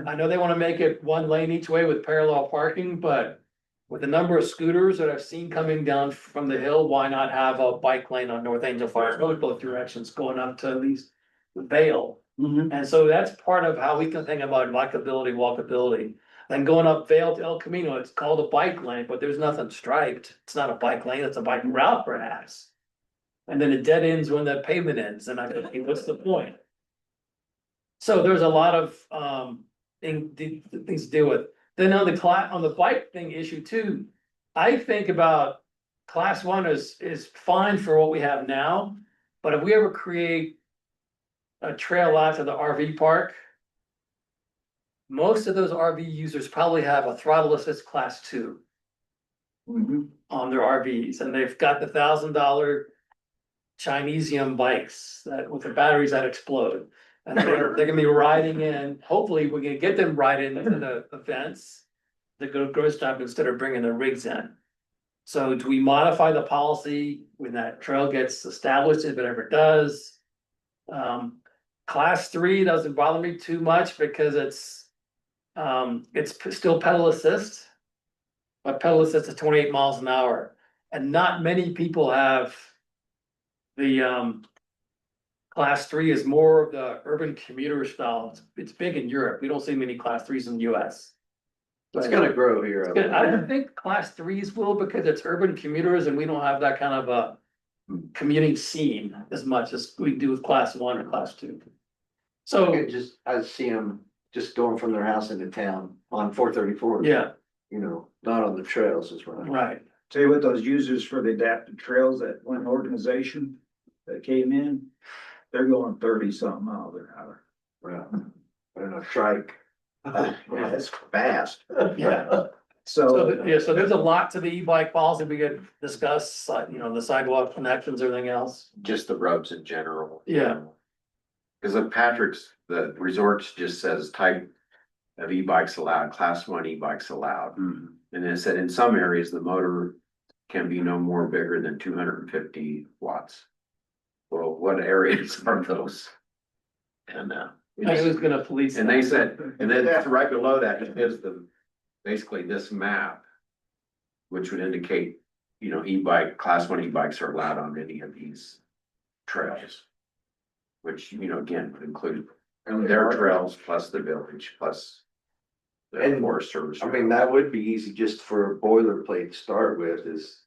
A: I know they wanna make it one lane each way with parallel parking, but with the number of scooters that I've seen coming down from the hill, why not have a bike lane on North Angel Fire Road, both directions going up to at least Vale? And so that's part of how we can think about bikeability, walkability. And going up Vale to El Camino, it's called a bike lane, but there's nothing striped. It's not a bike lane, it's a bike route perhaps. And then it dead ends when that pavement ends, and I think, what's the point? So there's a lot of things to deal with. Then on the bike thing issue too, I think about class one is fine for what we have now. But if we ever create a trail out to the RV park, most of those RV users probably have a throttle assist class 2 on their RVs, and they've got the $1,000 Chinesium bikes that with the batteries that explode. And they're gonna be riding in, hopefully we're gonna get them riding into the events. To go grocery shop instead of bringing their rigs in. So do we modify the policy when that trail gets established, if it ever does? Class 3 doesn't bother me too much because it's still pedal assist. But pedal assist is 28 miles an hour, and not many people have the class 3 is more of the urban commuter style. It's big in Europe. We don't see many class 3s in the US.
H: It's gonna grow here.
A: I don't think class 3s will because it's urban commuters and we don't have that kind of a commuting scene as much as we do with class 1 or class 2. So,
H: I see them just going from their house into town on 434.
A: yeah,
H: You know, not on the trails as well.
A: right.
C: Tell you what, those users for the adaptive trails, that one organization that came in, they're going 30 something miles an hour.
H: Well, and a trike.
C: Yeah, it's fast.
A: Yeah.
C: So,
A: So there's a lot to the e-bike policy we could discuss, the sidewalk connections, everything else.
B: Just the roads in general.
A: Yeah.
B: Cause of Patrick's, the resorts just says type of e-bikes allowed, class 1 e-bikes allowed. And it said in some areas, the motor can be no more bigger than 250 watts. Well, what areas are those? And
A: I was gonna police.
B: and
A: that.
B: they said, and then right below that, it gives them basically this map. Which would indicate, e-bike, class 1 e-bikes are allowed on any of these trails. Which, again, would include their trails plus the village plus. The
H: And,
B: Forest Service.
H: I mean, that would be easy just for a boilerplate to start with is,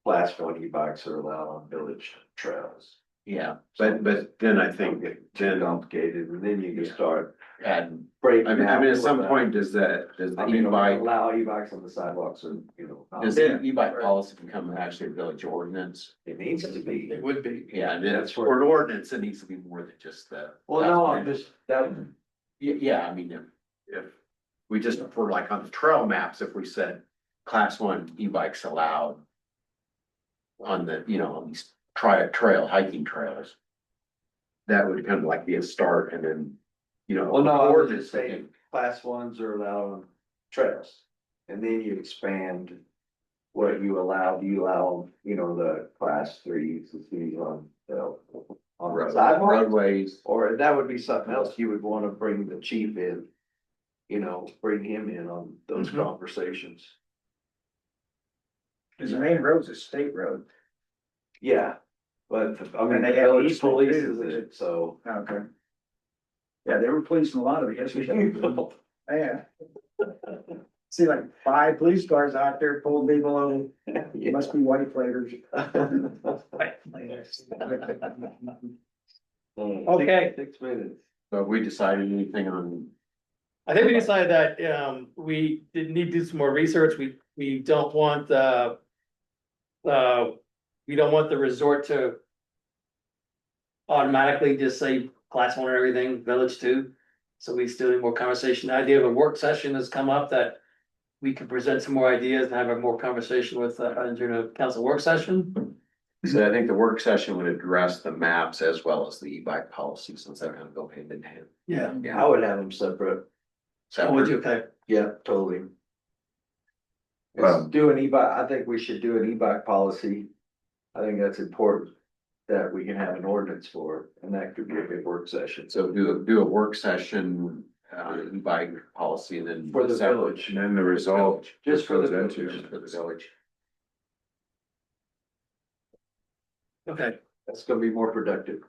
H: class 1 e-bikes are allowed on village trails.
B: Yeah, but then I think,
H: Too
B: then
H: complicated, and then you can start
B: add,
H: breaking.
B: I mean,
H: out
B: at some
H: with that.
B: point, does the e-bike,
H: Allow e-bikes on the sidewalks and,
B: does the e-bike policy become actually a village ordinance?
H: it needs to be.
A: It would be.
B: Yeah, and then
H: That's
B: for an ordinance, it needs to be more than just the.
H: Well, no, I'm just, that,
B: Yeah, I mean, if we just, for like on the trail maps, if we said class 1 e-bikes allowed. On the, on these hiking trails. That would kind of like be a start and then,
H: well, no, I was
B: ordinance
H: just saying, class 1s are allowed on trails. And then you expand what you allow, the class 3s, the 3s on the sidewalk.
B: roadways.
H: Or that would be something else you would wanna bring the chief in. Bring him in on those
A: Mhm.
H: conversations.
C: the main road's a state road.
H: Yeah, but I mean,
C: And
H: the
C: they have
H: village
C: easement
H: polices
C: too.
H: it, so.
C: Okay. Yeah, they were policing a lot of it yesterday. Yeah. See like 5 police cars out there pulling people over. Must be white flavors.
A: Okay.
H: 6 minutes.
B: So have we decided anything on,
A: I think we decided that, we did need to do some more research. We don't want we don't want the resort to automatically just say class one and everything, village two. So we still need more conversation. The idea of a work session has come up that we could present some more ideas and have a more conversation with, during a council work session.
B: So I think the work session would address the maps as well as the e-bike policy, since they're gonna go hand in hand.
A: Yeah.
H: I would have them separate.
A: Oh, would you? Okay.
H: Yeah, totally.
I: Well-
H: Do an e-bike, I think we should do an e-bike policy. I think that's important that we can have an ordinance for, and that could be a good work session.
B: So do a work session, e-bike policy and then.
H: For the
B: separate-
H: village.
I: And then the result.
H: Just for the
I: goes into-
H: village.
B: Just for the village.
A: Okay.
H: That's gonna be more productive.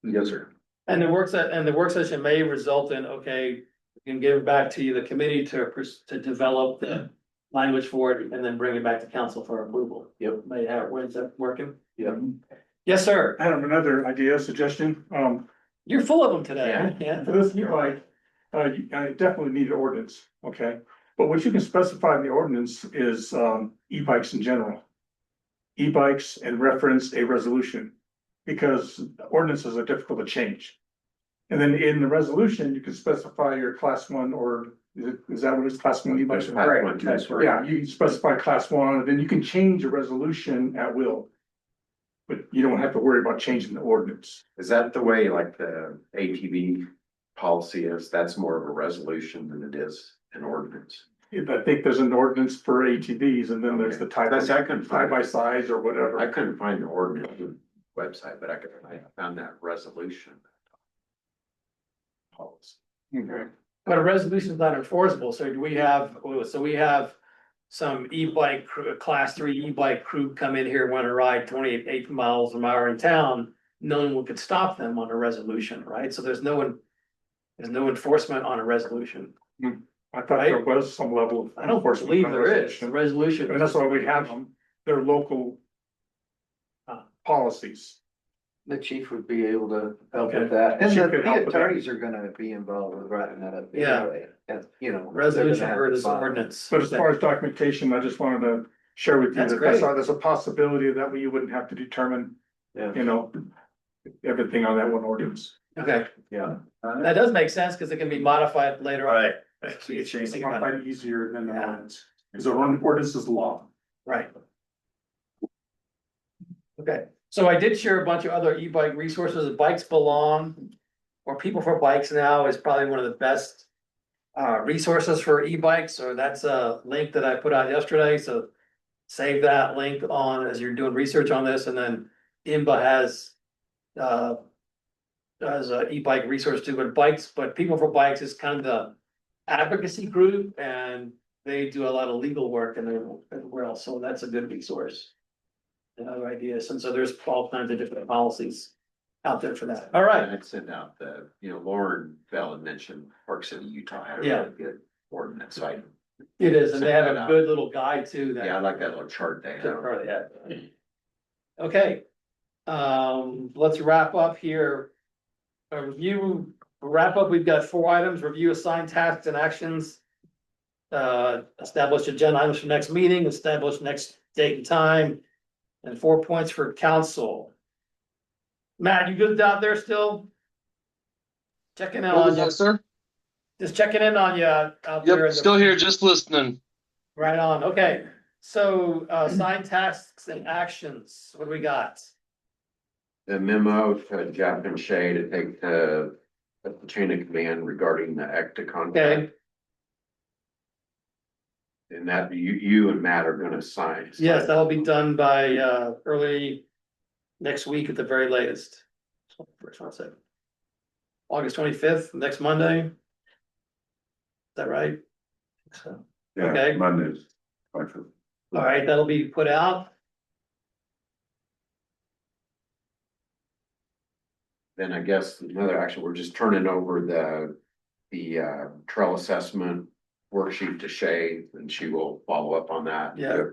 B: Yes, sir.
A: And the work session may result in, okay, we can give it back to you, the committee to develop the language for it and then bring it back to council for approval.
H: Yep.
A: May have, when's that working?
H: Yeah.
A: Yes, sir.
L: I have another idea, suggestion,
A: You're full of them today. Yeah.
L: for this e-bike, I definitely need an ordinance, okay? But what you can specify in the ordinance is, e-bikes in general. E-bikes and reference a resolution, because ordinances are difficult to change. And then in the resolution, you can specify your class one, or is that what it's, class one e-bikes?
B: Class one, that's right.
L: Yeah, you can specify class one, and then you can change a resolution at will. But you don't have to worry about changing the ordinance.
B: Is that the way like the ATV policy is? That's more of a resolution than it is an ordinance.
L: I think there's an ordinance for ATVs, and then there's the type of,
B: I couldn't
L: side
B: find,
L: by sides or whatever.
B: I couldn't find the ordinance website, but I found that resolution. Policy.
A: But a resolution is not enforceable, so do we have, we have some e-bike crew, class three e-bike crew come in here, want to ride 28 miles an hour in town. No one could stop them on a resolution, right? So there's no enforcement on a resolution.
L: I thought there was some level of.
A: I don't
L: enforcement
A: believe
L: on
A: there is, a resolution.
L: And that's why we have them, they're local. Policies.
H: The chief would be able to help
L: Okay.
H: with that, and
L: Chief
H: the
L: could help with that.
H: attorneys are gonna be involved with writing that up.
A: Yeah.
H: anyway, and, you know.
A: Resolution
H: they're gonna have
A: versus
H: to follow.
A: ordinance.
L: But as far as documentation, I just wanted to share with you
A: That's
L: that
A: great.
L: there's a possibility that way you wouldn't have to determine,
H: Yeah,
L: everything on that one ordinance.
A: Okay,
H: yeah.
A: that does make sense, because it can be modified later on.
E: Right.
L: So it's quite easier than the
A: Yeah.
L: ordinance, because the ordinance is law.
A: Right. Okay, so I did share a bunch of other e-bike resources. Bikes Belong, or People for Bikes Now is probably one of the best resources for e-bikes, so that's a link that I put out yesterday, so save that link on as you're doing research on this, and then IMBA has a e-bike resource too, but People for Bikes is kind of the advocacy group, and they do a lot of legal work and everywhere else, so that's a good resource. And other ideas, and so there's all kinds of different policies out there for that. All right,
B: I'd send out Lauren Bell had mentioned Park City, Utah had a
A: Yeah.
B: really good ordinance, so
A: it is, and they have
B: Send
A: a
B: that
A: good little guide too. That
B: yeah, I like that little chart they have.
A: Okay, let's wrap up here. Wrap up, we've got 4 items: review assigned tasks and actions. Establish agenda items for next meeting, establish next date and time, and 4 points for council. Matt, you good out there still? Checking in
J: What was
A: on you,
J: that, sir?
A: just checking in on you out there. in
J: Yep,
A: the-
J: still here, just listening.
A: Right on, okay, so assigned tasks and actions, what do we got?
B: The memo to Jeff and Shay to take the chain of command regarding the ECTA
A: Okay,
B: contract. And that you and Matt are gonna sign.
A: yes, that'll be done by early next week at the very latest. First one second. August 25th, next Monday. Is that right? So, Okay.
I: Yeah, Mondays. Like,
A: all right, that'll be put out.
B: Then I guess another action, we're just turning over the trail assessment worksheet to Shay, and she will follow up on that.
A: Yeah.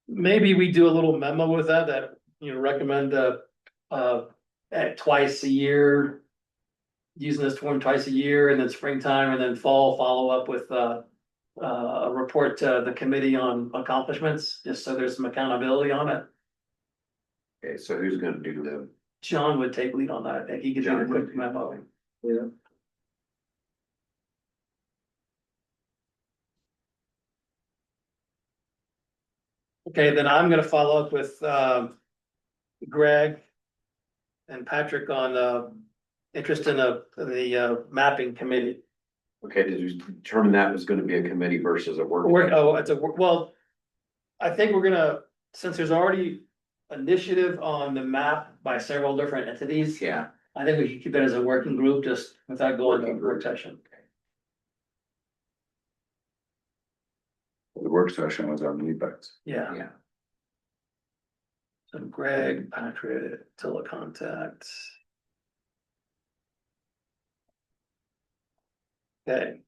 A: Maybe we do a little memo with that, recommend at twice a year. Using this form twice a year, and then springtime, and then fall, follow up with a report to the committee on accomplishments, just so there's some accountability on it.
B: Okay, so who's gonna do the,
A: John would take lead on that. I think he could do a quick memo.
C: Yeah.
A: Okay, then I'm gonna follow up with Greg and Patrick on interest in the mapping committee.
B: okay, did you determine that was gonna be a committee versus a work?
A: Well, I think we're gonna, since there's already initiative on the map by several different entities.
B: Yeah,
A: I think we should keep it as a working group, just without going to
B: Working
A: a
B: group.
A: work session.
I: The work session was on e-bikes.
A: Yeah,
B: yeah.
A: so Greg, Patrick, telecontact. Okay.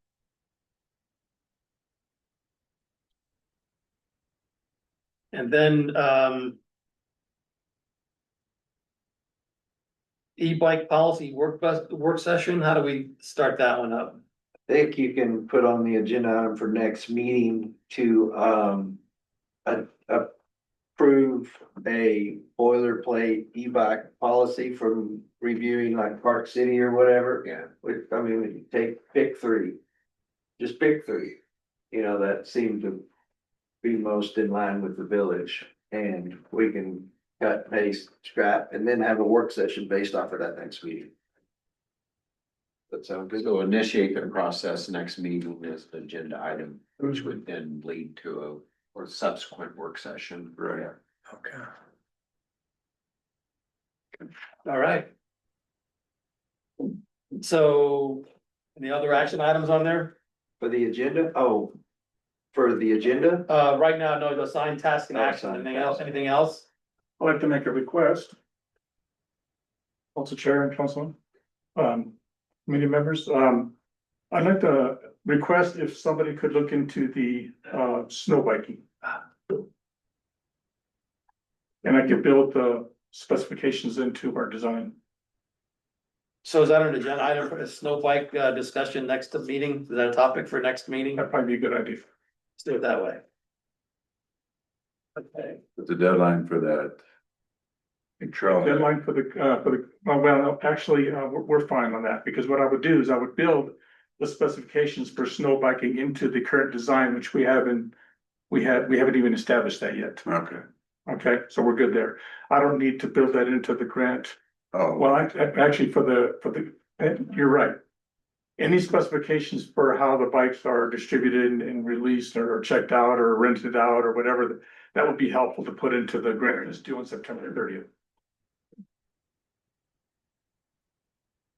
A: And then, e-bike policy work session, how do we start that one up?
H: Think you can put on the agenda item for next meeting to, approve a boilerplate e-bike policy from reviewing like Park City or whatever.
B: Yeah.
H: Which, I mean, when you pick three, just pick three, you know, that seem to be most in line with the village. And we can cut, paste, scrap, and then have a work session based off of that next meeting. That sound good?
B: So initiate the process next meeting is the agenda item, which would then lead to a or subsequent work session.
I: Right.
L: Okay.
A: All right. So, any other action items on there?
H: For the agenda? Oh, for the agenda?
A: Right now, no, the assigned task and
H: Oh,
A: action,
H: assigned
A: anything else,
H: task.
A: anything else?
L: I'd like to make a request. Council Chair and Councilman, committee members, I'd like to request if somebody could look into the, snow biking. And I could build the specifications into our design.
A: So is that an agenda item for a snow bike discussion next to meeting? Is that a topic for next meeting?
L: That'd probably be a good idea.
A: Let's do it that way. Okay,
I: But the deadline for that. Trail.
L: Deadline for the, well, actually, we're fine on that, because what I would do is I would build the specifications for snow biking into the current design, which we haven't even established that yet.
I: Okay.
L: Okay, so we're good there. I don't need to build that into the grant.
I: Oh,
L: Well, actually, you're right. Any specifications for how the bikes are distributed and released or checked out or rented out or whatever, that would be helpful to put into the grant that's due on September 30th.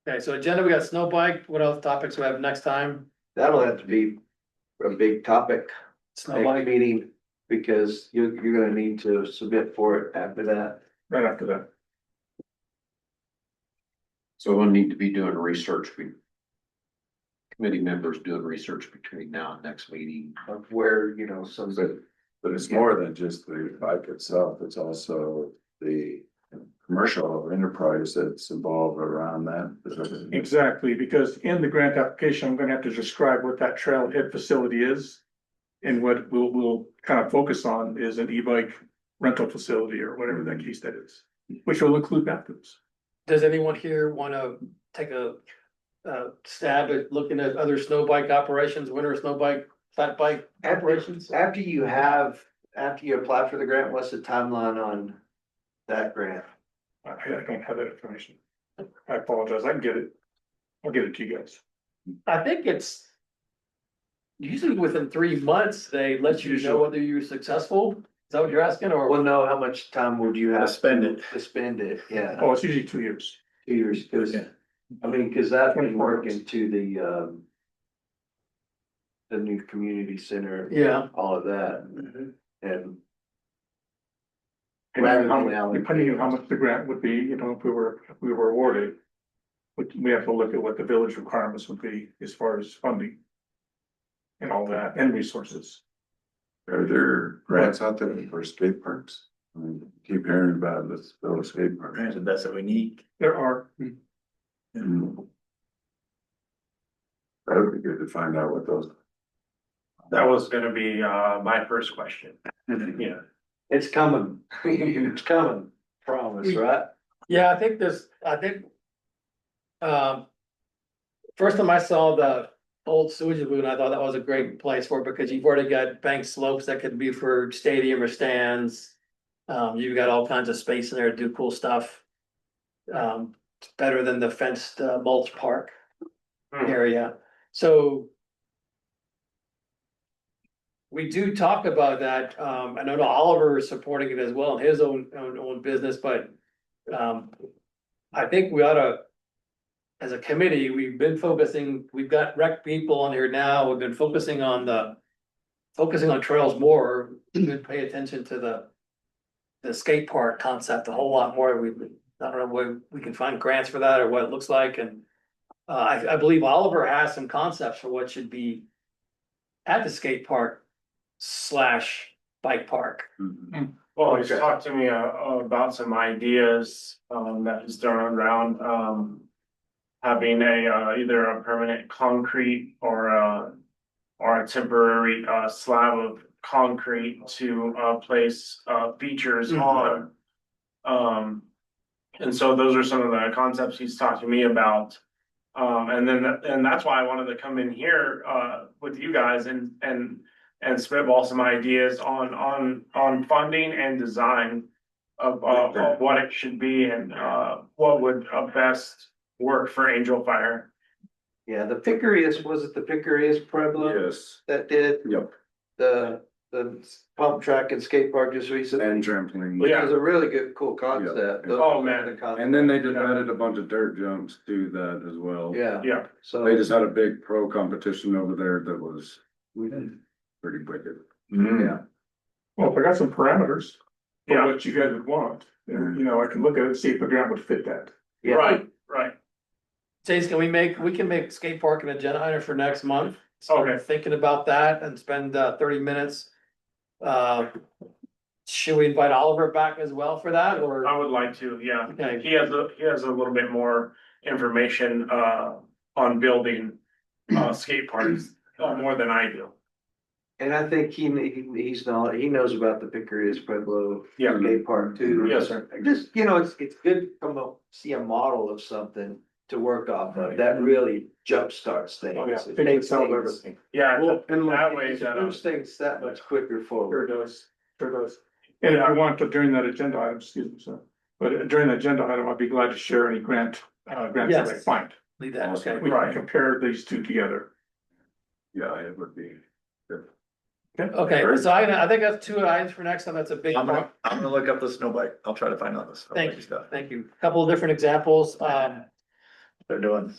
A: okay, so agenda, we got snow bike, what else topics do we have next time?
H: That'll have to be a big topic
A: Snow
H: next
A: bike,
H: meeting, because you're gonna need to submit for it after that.
L: Right after that.
B: So we'll need to be doing research. Committee members doing research between now and next meeting.
H: Of where, you know, some.
I: but it's more than just the bike itself, it's also the commercial enterprise that's involved around that.
L: Exactly, because in the grant application, I'm gonna have to describe what that trailhead facility is. And what we'll kind of focus on is an e-bike rental facility or whatever that case that is, which will include bathrooms.
A: does anyone here wanna take a stab at looking at other snow bike operations, winter snow bike, fat bike operations?
H: After you apply for the grant, what's the timeline on that grant?
L: I don't have that information. I apologize, I can get it. I'll get it to you guys.
A: I think it's usually within 3 months, they let you know whether you're successful. Is that what you're asking, or?
H: Well, no, how much time would you have?
E: To spend it.
H: To spend it, yeah,
L: Oh, it's usually 2 years.
H: 2 years, cause,
L: Yeah.
H: I mean, cause that would
L: 24
H: work
L: months.
H: into the new community center,
A: Yeah.
H: all of that, and
L: Depending on how much the grant would be, you know, if we were awarded. We have to look at what the village requirements would be as far as funding. And all that, and resources.
I: Are there grants out there for skate parks? I mean, keep hearing about this build a skate park.
E: Granted, that's what we need.
L: There are,
I: And that would be good to find out what those.
G: That was gonna be, my first question. Yeah.
H: It's coming, it's coming, promise, right?
A: Yeah, I think. First time I saw the old sewage lagoon, I thought that was a great place for it because you've already got bank slopes that could be for stadium or stands. You've got all kinds of space in there to do cool stuff. It's better than the fenced mulch park area, so. We do talk about that, I know Oliver is supporting it as well in his own business, but, I think we ought to. As a committee, we've been focusing, we've got rec people on here now, we've been focusing on trails more, we should pay attention to the skate park concept a whole lot more, I don't know where we can find grants for that or what it looks like, and I believe Oliver has some concepts for what should be at the skate park / bike park.
G: Well, he's talked to me about some ideas that he's thrown around, having either a permanent concrete or a temporary slab of concrete to place features on. And so those are some of the concepts he's talked to me about. And that's why I wanted to come in here with you guys and spitball some ideas on funding and design of what it should be and what would best work for Angel Fire.
H: Yeah, the Picarius, was it the Picarius Pueblo
F: Yes,
H: that did
F: yep,
H: the pump track and skate park just recently?
F: and trampoline.
H: Which is a really good, cool concept. Those
G: Oh,
H: are
G: man.
H: the concepts.
F: And then they just added a bunch of dirt jumps to that as well.
H: Yeah,
G: Yeah,
H: so.
F: They just had a big pro competition over there that was pretty wicked.
H: Yeah,
L: Well, if I got some parameters for
G: Yeah.
L: what you guys would want, then, you know, I can look at it and see if the grant would fit that.
H: yeah.
G: right.
A: Chase, we can make skate park an agenda item for next month.
G: Okay.
A: Thinking about that and spend 30 minutes. Should we invite Oliver back as well for that, or?
G: I would like to, yeah.
A: Okay,
G: He has a little bit more information on building skate parks more than I do.
H: And I think he knows about the Picarius Pueblo
G: Yeah.
H: skate park too.
G: Yes, sir.
H: Just, you know, it's good to come up, see a model of something to work off of, that really jump starts things.
L: Oh, yeah,
H: It
L: they can
H: takes
L: sell
H: things-
L: everything.
G: Yeah,
H: Well, and
G: that way
H: it
G: that,
H: moves things that much quicker forward.
L: Sure does. And if you want to, during that agenda item, excuse me, sir, but during the agenda item, I'd be glad to share any grants that I
A: Yes.
L: find.
A: leave that, okay.
L: We can compare these two together.
F: Yeah, it would be.
A: Okay, so I think that's 2 items for next time, that's a big part.
E: I'm gonna look up the snow bike. I'll try to find out this.
A: Thank you, thank you. Couple of different examples,
E: They're doing.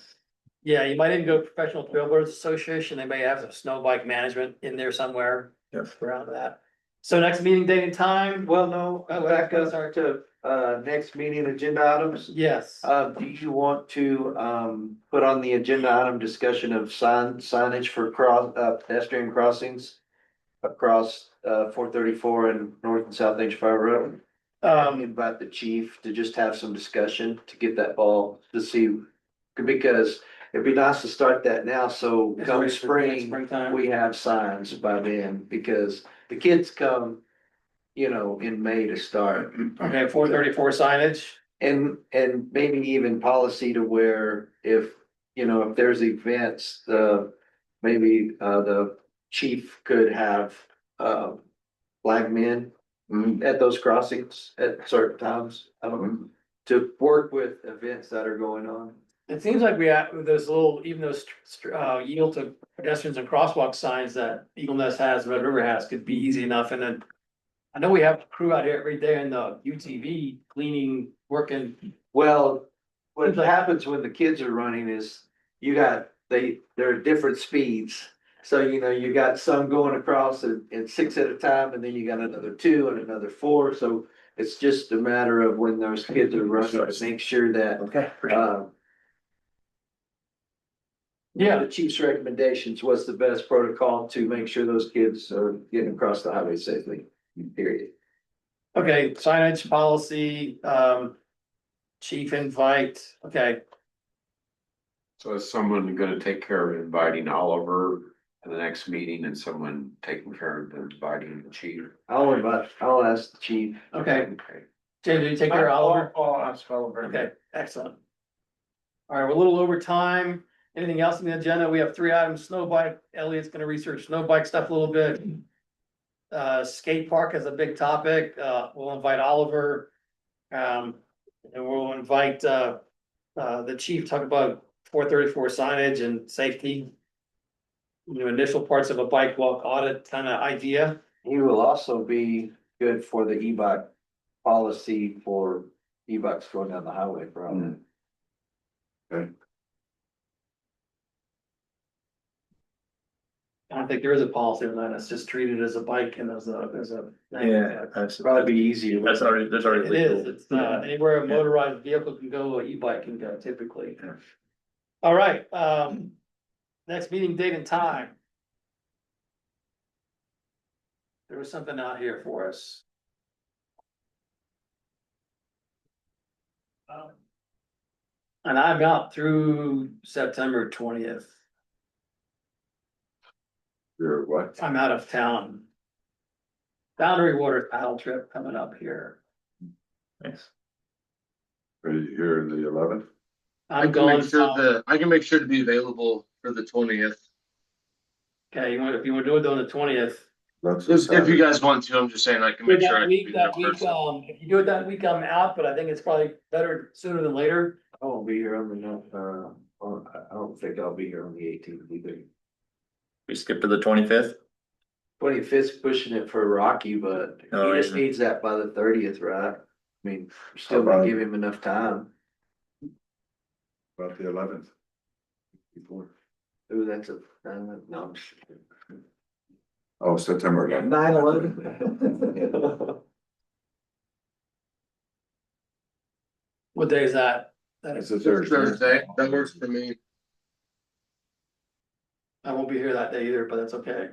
A: yeah, you might even go Professional Trailblazers Association, they may have some snow bike management in there somewhere
E: Yes.
A: around that. So next meeting date and time,
H: Well, no,
A: Oh,
H: back up
A: sorry.
H: to, next meeting agenda items.
A: yes,
H: Do you want to, put on the agenda item discussion of signage for pedestrian crossings across, 434 and North and South Angel Fire Road? Invite the chief to just have some discussion to get that ball to see, because it'd be nice to start that now, so
A: It's
H: come
A: ready for springtime.
H: we have signs by then, because the kids come, you know, in May to start.
A: Okay, 434 signage,
H: And maybe even policy to where if, you know, if there's events, maybe the chief could have flag men at those crossings at certain times, to work with events that are going on.
A: it seems like we have, those little, even those yield to pedestrians and crosswalk signs that Eagle Nest has, Red River has, could be easy enough, and then. I know we have a crew out here every day in the UTV cleaning, working,
H: Well, what
A: Seems like-
H: happens when the kids are running is they're at different speeds. So, you know, you got some going across at 6 at a time, and then you got another 2 and another 4, so it's just a matter of when those kids are running, make sure that,
E: Okay.
A: yeah,
H: the chief's recommendations, what's the best protocol to make sure those kids are getting across the highway safely, period.
A: okay, signage policy, chief invite, okay.
B: So is someone gonna take care of inviting Oliver the next meeting and someone taking care of the inviting the chief.
H: I'll ask the chief.
A: Okay,
B: Okay.
A: James, did you take care of Oliver?
L: I'll ask Oliver.
A: Okay, excellent. All right, we're a little over time. Anything else on the agenda? We have 3 items. Snow bike. Elliot's gonna research snow bike stuff a little bit. Skate park is a big topic. We'll invite Oliver. And we'll invite, the chief, to talk about 434 signage and safety. Initial parts of a bike walk audit kind of idea.
H: He will also be good for the e-bike policy for e-bikes going down the highway, probably.
A: I don't think there is a policy on that. It's just treated as a bike and as a.
H: That's probably be easier.
L: There's already.
A: It is, it's, anywhere a motorized vehicle can go, an e-bike can go typically. All right, next meeting date and time. There was something out here for us. And I'm out through September 20th.
I: You're what?
A: I'm out of town. Boundary Waters paddle trip coming up here.
L: Thanks.
I: Are you here the 11th?
A: I'm going.
J: I can make sure to be available for the 20th.
A: Okay, if you want to do it on the 20th.
J: If you guys want to, I'm just saying I can make sure I can be there
A: That week,
J: person.
A: if you do it that week, I'm out, but I think it's probably better sooner than later.
H: I won't be here on the, I don't think I'll be here on the 18th either.
L: We skip to the 25th?
H: 25th pushing it for Rocky, but
L: Oh,
H: he just
L: yeah.
H: needs that by the 30th, right? I mean, you're still
I: How about-
H: gonna give him enough time.
I: About the 11th. Before.
H: Ooh, that's a, no, I'm just.
I: Oh, September 11th.
H: 9/11.
A: What day is that? That
I: It's
A: is,
I: a Thursday.
J: Thursday, that works for me.
A: I won't be here that day either, but that's okay.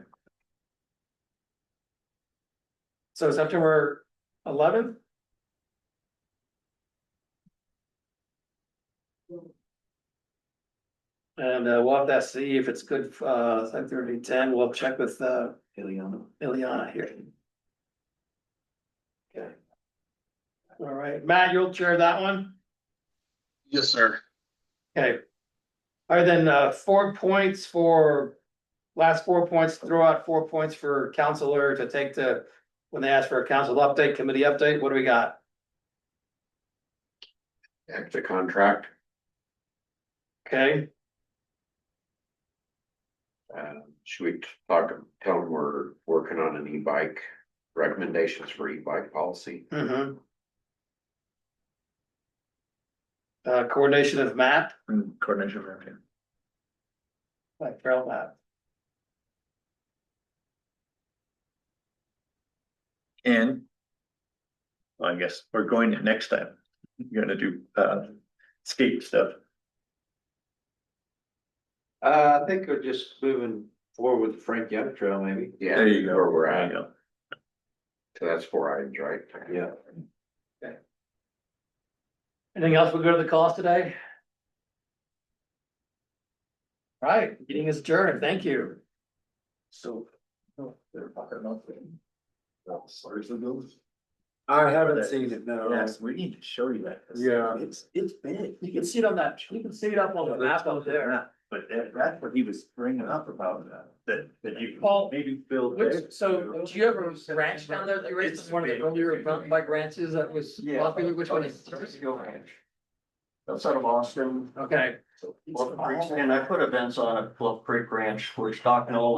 A: So September 11th? And we'll have to see if it's good, 7:30, 10, we'll check with Ileana here.
H: Okay.
A: All right, Matt, you'll chair that one?
J: Yes, sir.
A: Okay. All right, then, 4 points for, last 4 points, throw out 4 points for counselor to take to, when they ask for a council update, committee update, what do we got?
B: Extra contract,
A: Okay,
B: should we tell them we're working on an e-bike, recommendations for e-bike policy?
A: mm-hmm. Coordination of map,
L: Coordination of everything.
A: like trail map.
L: And well, I guess we're going to next time. You're gonna do skate stuff.
H: I think we're just moving forward with the Frank Young Trail, maybe.
B: Yeah,
L: There you go.
B: where we're
L: There
B: at,
L: you go.
B: so that's 4 items, right?
H: Yeah.
A: Anything else we go to the calls today? All right, meeting is adjourned, thank you.
L: So.
F: I haven't seen it, no.
L: Yes, we need to show you that.
F: Yeah.
L: It's big.
A: You can see it on that, you can see it up on the map up there.
L: But that's what he was bringing up about that you
A: Paul,
L: maybe build.
A: So, do you have a ranch down there that you raised, one of the earlier mountain bike ranches that was popular, which one is?
L: Outside of Austin.
A: Okay.
D: And I put events on at Bluff Creek Ranch, we're stocking all